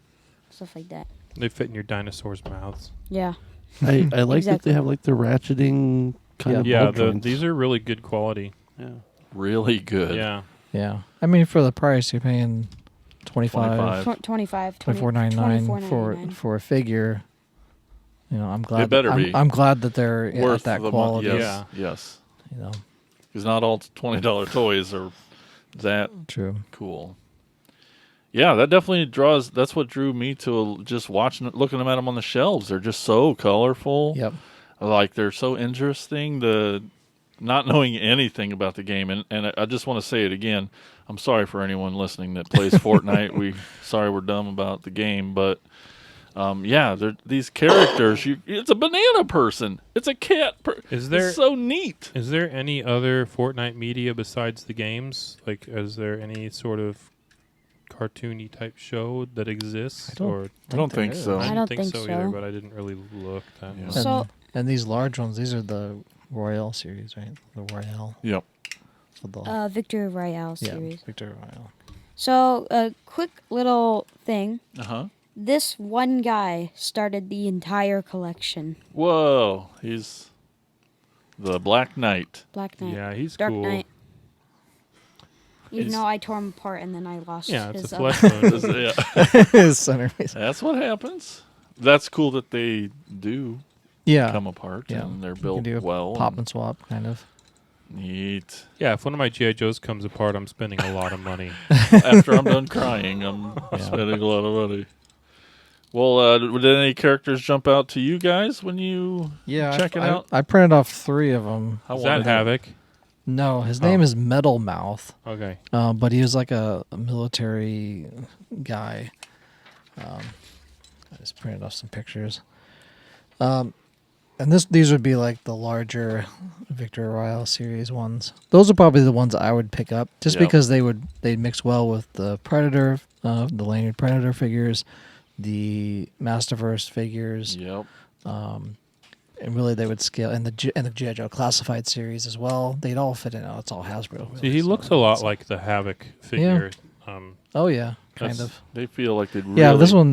stuff like that. They fit in your dinosaurs' mouths. Yeah. I like that Exactly. they have like the ratcheting kind of Yeah, bolt joints. these are really good quality. Yeah. Really good. Yeah. Yeah, I mean for the price you're paying 25 25. 25 $24.99 for a figure. I'm glad. better be. I'm glad that they're Worth at that the quality. money. Yeah. Yes. You know, Because not all $20 toys are that true. cool. Yeah, that definitely draws. That's what drew me to just looking at them on the shelves. They're just so colorful. Yep. Like they're so interesting. Not knowing anything about the game, and I just want to say it again. I'm sorry for anyone listening that plays Fortnite. Sorry we're dumb about the game, but these characters. It's a banana person. It's a cat. It's so neat. Is there any other Fortnite media besides the games? Like, is there any sort of cartoony type show that exists? I don't think so. I I don't don't think think so either, so. but I didn't really look that much. So- And these large ones, these are the Royale series, right? The Royale. Yep. So the Victor Royale series. Victor Royale. So a quick little thing. Uh-huh. This one guy started the entire collection. Whoa. He's the Black Knight. Black Knight. Yeah, he's Dark cool. Knight. Even He's- though I tore him apart and then I lost Yeah, it's his a flesh wound. Yeah. His centerpiece. That's what happens. That's cool that they do Yeah. come apart Yeah. and they're You can built do a well. pop and swap, kind of. Neat. Yeah, if one of my G.I. Joes comes apart, I'm spending a lot of money. After I'm done crying, I'm spending a lot of money. Well, did any characters jump out to you guys when you check it out? I printed off 3 of them. I Is wanted that Havoc? No, his name is Metal Mouth, Okay. but he was like a military guy. I just printed off some pictures. And these would be like the larger Victor Royale series ones. Those are probably the ones I would pick up, just Yep. because they'd mix well with the Predator, the Lanyard Predator figures, the Masterverse figures, Yep. and really they would scale, and the G.I. Joe Classified series as well. They'd all fit in. Oh, it's all Hasbro. See, really, he so looks a lot like the Havoc figure. Oh yeah, kind That's- of. They feel like they'd really... Yeah, this one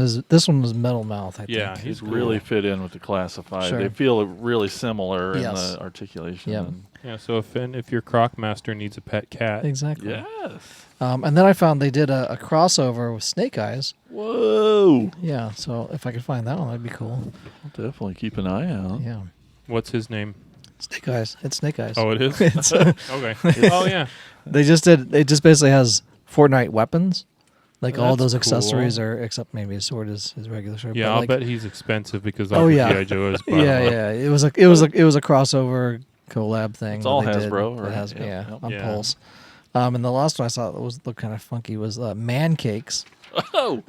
was Metal Mouth. I Yeah, think. he's He's cool. really fit in with the classified. Sure. They feel really similar in Yes. the articulation. Yep. and- Yeah, so if your Croc Master needs a pet cat, Exactly. Yes. And then I found they did a crossover with Snake Eyes. Whoa. Yeah, so if I could find that one, that'd be cool. I'll definitely keep an eye out. Yeah, what's his name? Snake Eyes. It's Snake Eyes. Oh, it is? It's, Okay. Oh, yeah. they just did. It just basically has Fortnite weapons. Like Oh, all that's those accessories cool. are, except maybe his sword is regular sword. Yeah, but I'll like, bet he's expensive because Oh, all the yeah. G.I. Joe is. Yeah. It was a crossover collab thing. It's all that they did. Hasbro, It right? has, Yep, yeah, yep. on Yeah. Pulse. And the last one I saw that looked kind of funky was Man Cakes. Oh.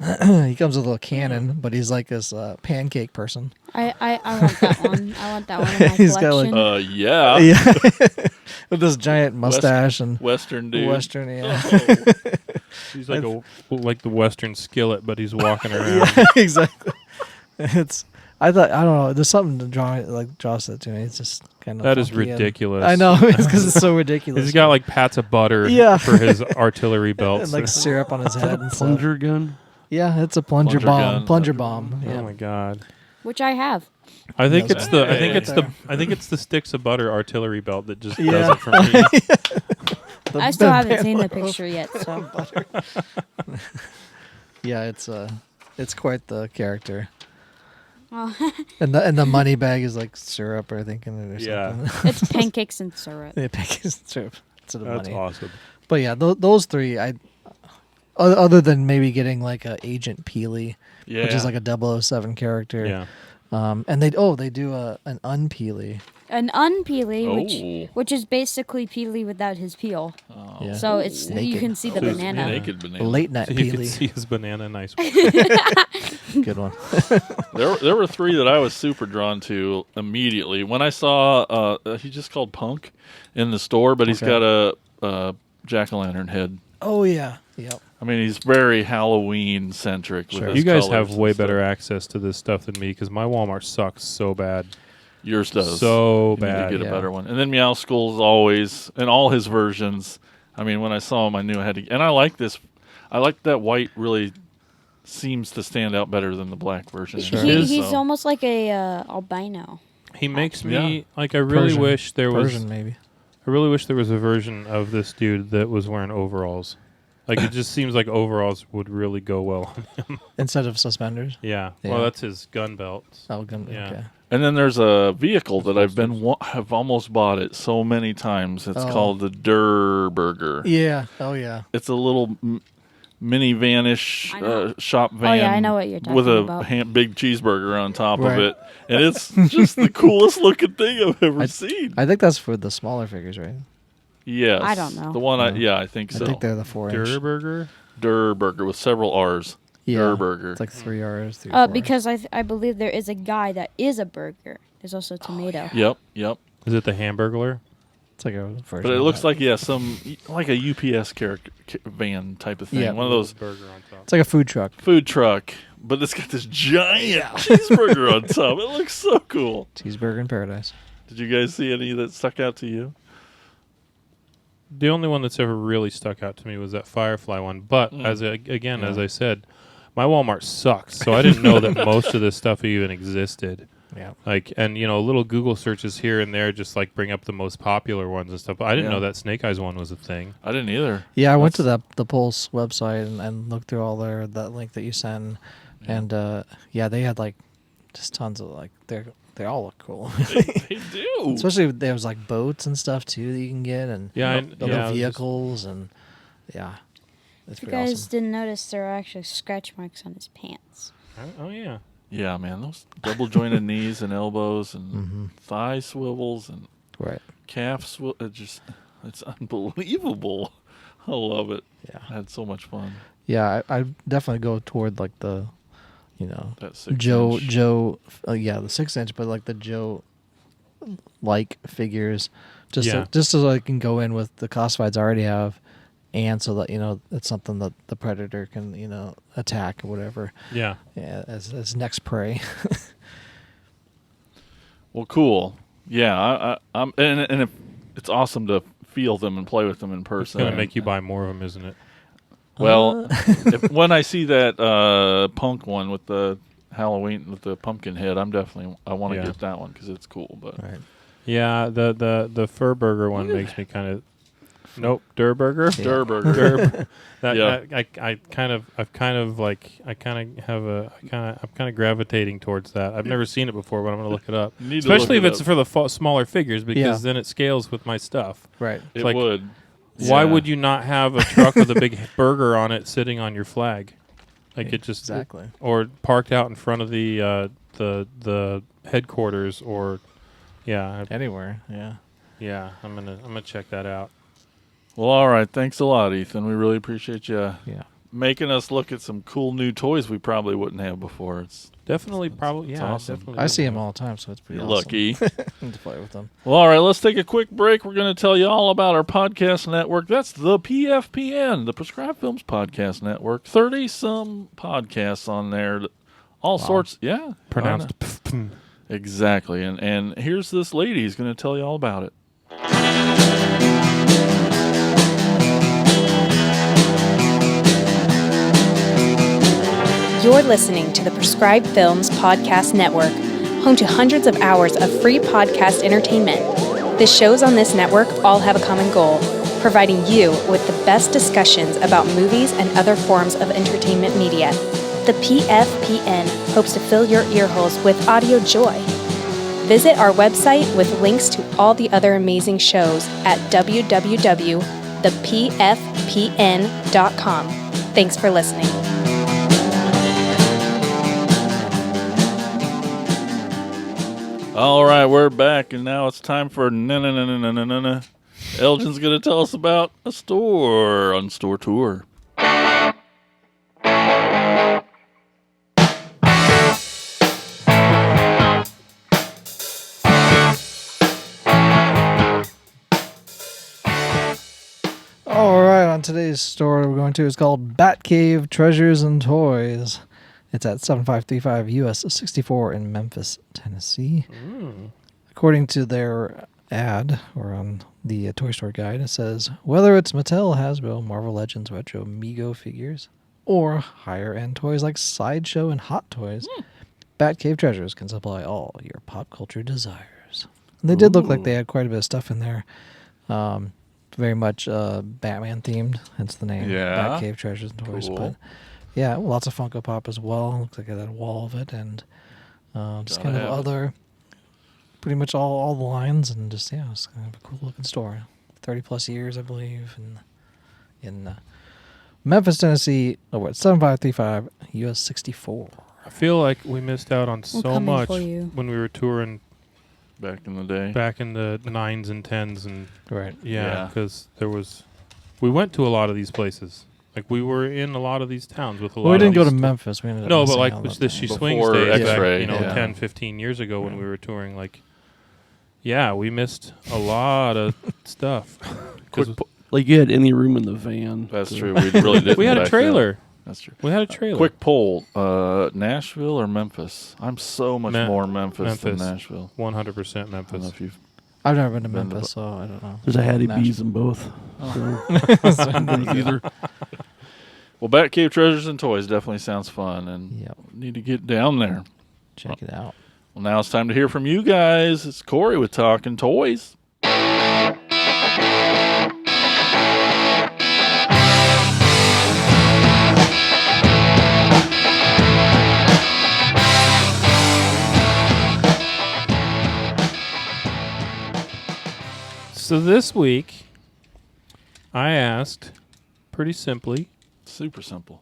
He comes with a little cannon, but he's like this pancake person. I want that one. I want that one in my He's got, like, collection. Yeah. Yeah, with this giant mustache and Western dude. Western. Yeah, He's like the Western skillet, but he's walking around. yeah, exactly. I don't know. There's something to draw said to me. It's just kind of That is funky and- ridiculous. I know, it's because it's so ridiculous. He's got like pats of butter Yeah. for his artillery belts. and like syrup on his head and stuff. Plunger gun. Yeah, it's a plunger Plunger bomb. gun. Plunger bomb. Yeah. Oh my god. Which I have. I think Does it's it? the Hey. I think it's the sticks of butter artillery belt that just Yeah. does it for me. I still haven't seen the picture yet, so Yeah, it's quite the character. oh, And the money bag is like syrup, I think, in it or Yeah. something. it's pancakes and syrup. Yeah, pancakes and syrup instead of That's money. awesome. But yeah, those 3, other than maybe getting like a Agent Peely, Yeah. which is like a 007 character. Yeah. And they do an unpeely. An unpeely, Oh. which is basically Peely without his peel. Oh. Yeah. So it's you Naked. can see the So he's banana. Naked banana. A late night So you can peely. see his banana nice. Good one. There were 3 that I was super drawn to immediately when I saw. He's just called Punk in the store, but he's Okay. got a jack-o'-lantern head. Oh yeah. Yep. I mean, he's very Halloween centric. Sure. With his You guys colors have and way stuff. better access to this stuff than me because my Walmart sucks so bad. Yours does. So You need bad. to get yeah. a better one. And then Meow School's always in all his versions. I mean, when I saw him, I knew I had to. And I like this. I like that white. Really seems to stand out better than the black version. Sure. He's So- almost like a albino. He makes me Yeah. like I really Persian. wish there was Persian maybe. I really wish there was a version of this dude that was wearing overalls. Like it just seems like overalls would really go well on him. Instead of suspenders. Yeah. Yeah. Well, that's his gun belt. Oh, gun. Yeah. Okay. And then there's a vehicle that have almost bought it so many times. It's called the Durr Burger. Yeah. Oh yeah. It's a little minivanish I know. shop van. Oh, yeah, I know what you're talking with a about. big cheeseburger on top Right. of it, and it's just the coolest looking thing I've ever seen. I think that's for the smaller figures, right? Yes, I don't know. The one, I think so. I think they're the 4-inch. Durr Burger? Durr Burger with several R's. Yeah. Durr Burger. It's like 3 R's. 3 4 Rs. Because I believe there is a guy that is a burger. There's also tomato. Yep. Is it the Hamburglar? It's like a version. But it of looks that. like some like a UPS character van type of thing. Yeah. One of those Burger on top. It's like a food truck. food truck, but it's got this giant cheeseburger on top. It looks so cool. Cheeseburger in paradise. Did you guys see any that stuck out to you? The only one that's ever really stuck out to me was that Firefly one. But as I said, my Walmart sucks, so I didn't know that most of this stuff even existed. Yeah. Like, and little Google searches here and there just like bring up the most popular ones and stuff. But I didn't Yeah. know that Snake Eyes one was a thing. I didn't either. Yeah, I went to the Pulse website and looked through all that link that you sent, and they had like just tons of like they all look cool. They do. Especially there was like boats and stuff too that you can get, and Yeah, the little vehicles and yeah, it's If you pretty guys awesome. didn't notice, there are actually scratch marks on his pants. Oh yeah. Yeah, man, those double jointed knees and elbows and Mm-hmm. thigh swivels and Right. calf it's unbelievable. I love it. Yeah. I had so much fun. Yeah, I definitely go toward like the, That 6 Joe inch. the 6-inch, but like the Joe like figures, just Yeah. so I can go in with the classifieds I already have, and so that it's something that the predator can attack or whatever. Yeah. Yeah, as next prey. Well, cool. Yeah, I'm and it's awesome to feel them and play with them in It's person. gonna make you buy more of them, isn't it? Well, when I see that punk one with the Halloween with the pumpkin head, I want to Yeah. get that one because it's cool. But Right. Yeah. The Fur Burger one makes me kind of. Nope. Durr Burger. Yeah. Durr Burger. Durr. That, Yeah. I'm kind of gravitating towards that. I've never seen it before, but I'm gonna look it up. You need to Especially look if it it's up. for the smaller figures, because Yeah. then it scales with my stuff. Right. It like- would. Why Yeah. would you not have a truck with a big burger on it sitting on your flag? Like it just Exactly. or parked out in front of the headquarters, or Anywhere. Yeah. I'm gonna check that out. Well, all right. Thanks a lot, Ethan. We really appreciate you Yeah. making us look at some cool new toys we probably wouldn't have before. It's Definitely, probably, yeah. awesome. Definitely I see would. them all the time, so it's pretty you're awesome lucky. to play with them. Well, all right, let's take a quick break. We're going to tell you all about our podcast network. That's the PFPN, the Prescribed Films Podcast Network. 30-some podcasts on there. All sorts. Yeah. Pronounced. I know. Exactly. And here's this lady who's going to tell you all about it. You're listening to the Prescribed Films Podcast Network, home to hundreds of hours of free podcast entertainment. The shows on this network all have a common goal, providing you with the best discussions about movies and other forms of entertainment media. The PFPN hopes to fill your earholes with audio joy. Visit our website with links to all the other amazing shows at www.thepfpn.com. Thanks for listening. All right, we're back, and now it's time for na-na-na-na-na-na-na. Elgin's going to tell us about a store on Store Tour. All right, on today's store we're going to is called Batcave Treasures and Toys. It's at 7535 US 64 in Memphis, Tennessee. According to their ad, or on the Toy Store Guide, it says, whether it's Mattel, Hasbro, Marvel Legends, Retro, Mego figures, or higher-end toys like Sideshow and Hot Toys, Batcave Treasures can supply all your pop culture desires. And they did look like they had quite a bit of stuff in there. very much Batman themed. Hence the name. Yeah. Batcave Treasures Toys. Cool. But yeah, lots of Funko Pop as well. Looks like I got a wall of it, and just Gotta kind of have it. other, pretty much all the lines, and just it's kind of a cool looking store. 30+ years, I believe, in Memphis, Tennessee. 7535 US 64. I feel like we missed out on so coming much for you. when we were touring Back in the day. back in the 9s and 10s, and Right. yeah, because we went to a lot of these places. Like we were in a lot of these towns with a lot. Well, we didn't of go to these Memphis. We ended up No, but missing like out with on the that. She Before Swings days X-Ray, back, yeah. 10, 15 years ago when we were touring, like, yeah, we missed a lot of stuff. 'Cause Like you had any room in the van. That's true. We really did. we had a trailer. That's true. We had a trailer. Quick poll: Nashville or Memphis? I'm so much more Memphis than Memphis. Nashville. 100% I don't know Memphis. if you've. I've never been to Been to Memphis, so I don't know. There's a Hattie Nashville. B's in both. So. Either. Well, Batcave Treasures and Toys definitely sounds fun, and Yep. need to get down there. Check it out. Well, now it's time to hear from you guys. It's Corey with Talking Toys. So this week, I asked pretty simply, Super simple.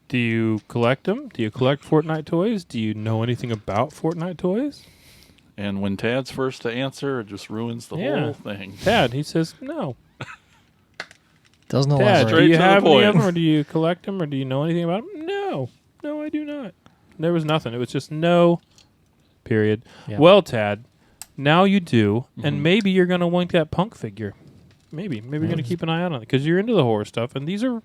do you collect them? Do you collect Fortnite toys? Do you know anything about Fortnite toys? And when Tad's first to answer, it just ruins the Yeah. whole thing. Dad, he says no. Doesn't Dad, elaborate. Straight do you to the have any point. of them, or do you collect them, or do you know anything about them? No. No, I do not. There was nothing. It was just no, period. Yeah. Well, Tad, now you do, Mhm. and maybe you're going to want that punk figure. Maybe you're going to keep an eye out on it, because you're into the horror stuff, and these are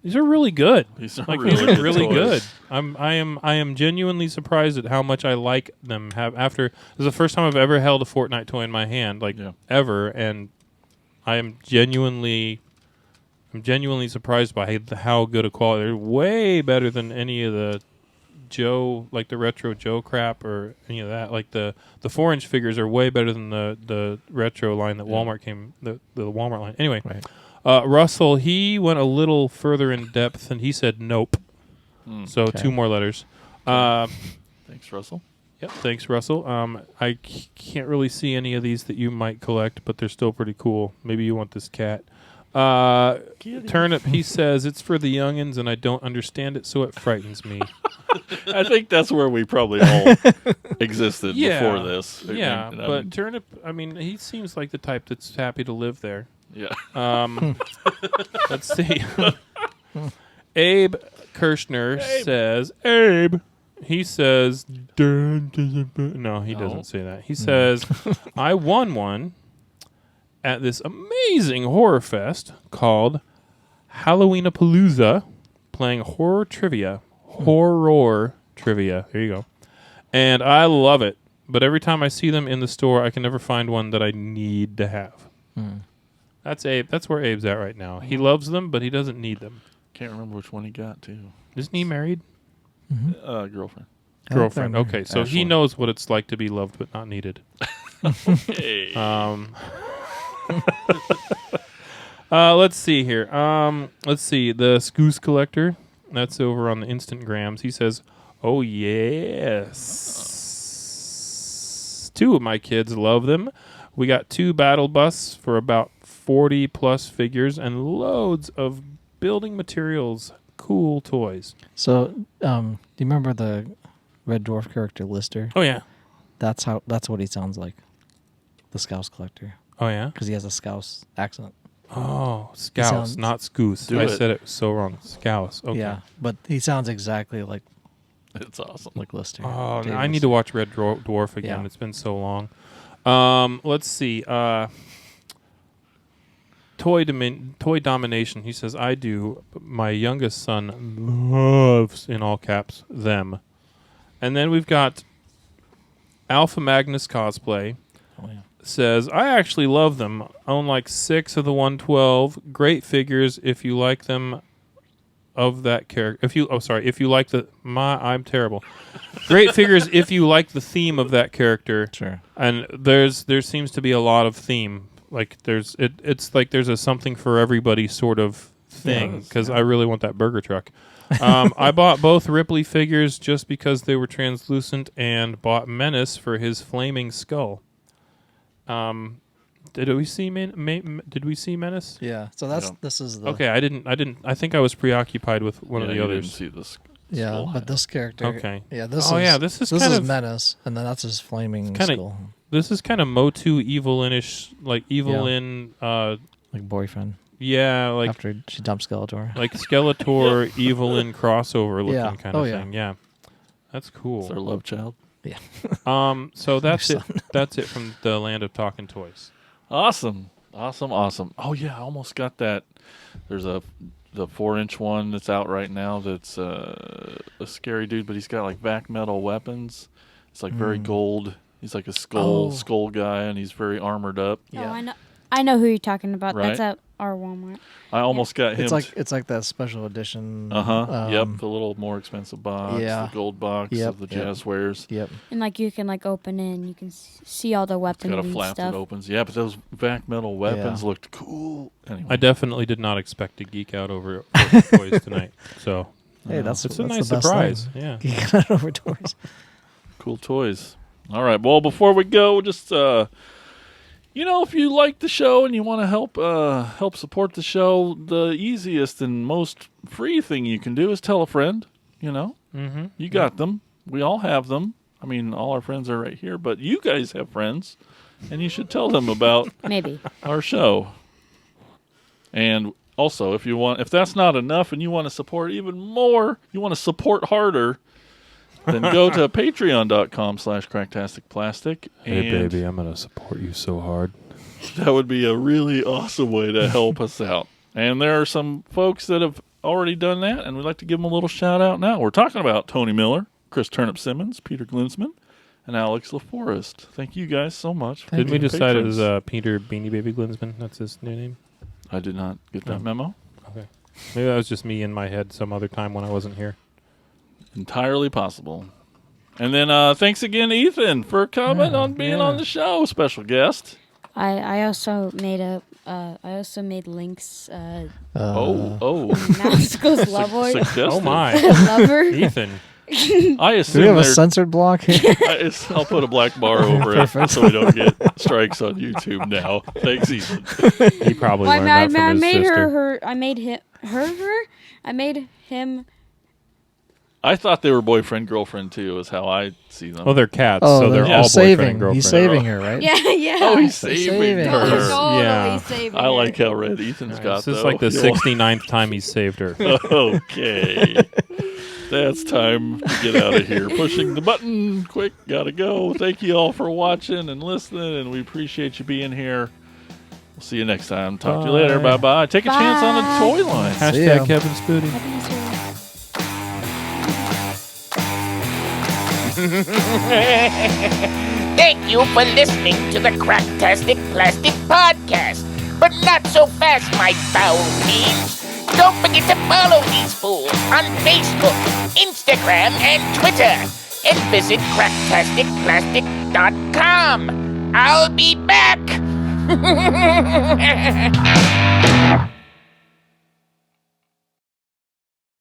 really good. These are Like really these are good really toys. good. I am genuinely surprised at how much I like them. This is the first time I've ever held a Fortnite toy in my hand, like Yeah. ever, and I'm genuinely surprised by how good a quality. They're way better than any of the the retro Joe crap or any of that. Like the 4-inch figures are way better than the retro line that Walmart the Walmart line. Anyway. Right. Russell, he went a little further in depth, and he said nope. So Okay. 2 more letters. Thanks, Russell. Yep, thanks, Russell. I can't really see any of these that you might collect, but they're still pretty cool. Maybe you want this cat. Turnip, he says, it's for the youngins, and I don't understand it, so it frightens me. I think that's where we probably all existed Yeah. before this. Yeah, I mean, but Turnip, I mean, he seems like the type that's happy to live there. yeah. Let's see. Abe Kirshner says, Abe. He says, "Dun, dun, dun." No, he doesn't say that. He says, I won one at this amazing horror fest called Halloweenapalooza, playing horror trivia. Horror trivia. There you go. And I love it. But every time I see them in the store, I can never find one that I need to have. That's Abe. That's where Abe's at right now. He loves them, but he doesn't need them. Can't remember which one he got, too. Isn't he married? Girlfriend. Girlfriend. Okay, so he Ashley. knows what it's like to be loved but not needed. Hey. Let's see here. Let's see. The Scoose Collector. That's over on the Instagrams. He says, "Oh yes, 2 of my kids love them. We got 2 battle busts for about 40 plus figures and loads of building materials. Cool toys." So, do you remember the Red Dwarf character Lister? Oh yeah. That's what he sounds like. The Scouse Collector, Oh yeah. because he has a Scouse accent. Oh, Scouse, sounds- not Scoose. Do I it. said it so wrong. Scouse. Okay. Yeah, but he sounds exactly like It's awesome. Lister. Oh, Dave I need Lister. to watch Red Dwarf again. Yeah. It's been so long. Let's see. Toy Domination. He says, I do. But my youngest son loves, in all caps, them. And then we've got Alpha Magnus Cosplay. Oh, yeah. Says, I actually love them. Own like 6 of the 112. Great figures if you like them of that character. If you like I'm terrible. Great figures if you like the theme of that character. Sure. And there seems to be a lot of theme like it's like there's a something for everybody sort of thing because I really want that burger truck. I bought both Ripley figures just because they were translucent, and bought Menace for his flaming skull. Did we see Did we see Menace? Yeah. So this is the Okay, I didn't. I think I was preoccupied with one of the you others. didn't see this. yeah, but this character. Okay. Yeah. This this is kind of Menace, and then that's his flaming skull, This is kind of Motu Evelyn-ish, like Evelyn. like boyfriend. Yeah, like After she dumped Skeletor. like Skeletor Evelyn crossover looking Yeah. kind Oh, of yeah. thing. Yeah, that's cool. It's our love child. So that's Your it. That's it from the land of talking toys. Awesome. Oh yeah, I almost got that. There's the 4-inch one that's out right now. That's a scary dude, but he's got like vac metal weapons. It's like very gold. He's like a skull guy, and he's very armored up. Oh, I know who you're talking about. Right. That's at our Walmart. I almost got him. It's like that special edition. Yep, the little more expensive box, the gold box of the Jazzwares. Yep. And like you can like open it and you can see all the It's weapons got a and flap stuff. that opens. Yeah, but those vac metal weapons looked cool. Anyway. I definitely did not expect to geek out over toys tonight. So Hey, that's it's a that's nice the best surprise. thing. Yeah. You got over toys. Cool toys. All right. Well, before we go, just if you like the show and you want to help support the show, the easiest and most free thing you can do is tell a friend. Mm-hmm. You got them. We all have them. I mean, all our friends are right here, but you guys have friends, and you should tell them about Maybe. our show. And also, if that's not enough and you want to support even more, you want to support harder, then go to patreon.com/cracktasticplastic. Hey, baby, I'm gonna support you so hard. That would be a really awesome way to help us out. And there are some folks that have already done that, and we'd like to give them a little shout out now. We're talking about Tony Miller, Chris Turnip Simmons, Peter Glinsman, and Alex LaForest. Thank you guys so much. For Didn't we being decide patrons. it was Peter Beanie Baby Glinsman? That's his new name. I did not get that No. memo. Okay. Maybe that was just me in my head some other time when I wasn't here. Entirely possible. And then thanks again, Ethan, for coming on being on the show, special guest. I also made links. Mouse goes Lover. Suggested. Oh my, Lover. Ethan! I Do we assume have a censored block? I'll put a black bar over it so we don't get strikes on YouTube now. Thanks, Ethan. He probably Well, learned that I from his made sister. I made him I made him. I thought they were boyfriend girlfriend too. Is how I see them. Well, they're cats, Oh, so they're then all he's boyfriend saving. and girlfriend. He's saving her, right? Yeah. Oh, he's saving saving her. her. Totally Yeah. saving I her. like how red Ethan's got. This is though. like the 69th time he saved her. Okay. That's time to get out of here. Pushing the button. Quick, gotta go. Thank you all for watching and listening, and we appreciate you being here. We'll see you next time. Talk to you later. Bye. Bye-bye. Take a chance on the toy line. See ya. Hashtag Kevin Spooty. Happy Easter. Thank you for listening to the Cracktastic Plastic Podcast. But not so fast, my foul fiends. Don't forget to follow these fools on Facebook, Instagram, and Twitter. And visit cracktasticplastic.com. I'll be back.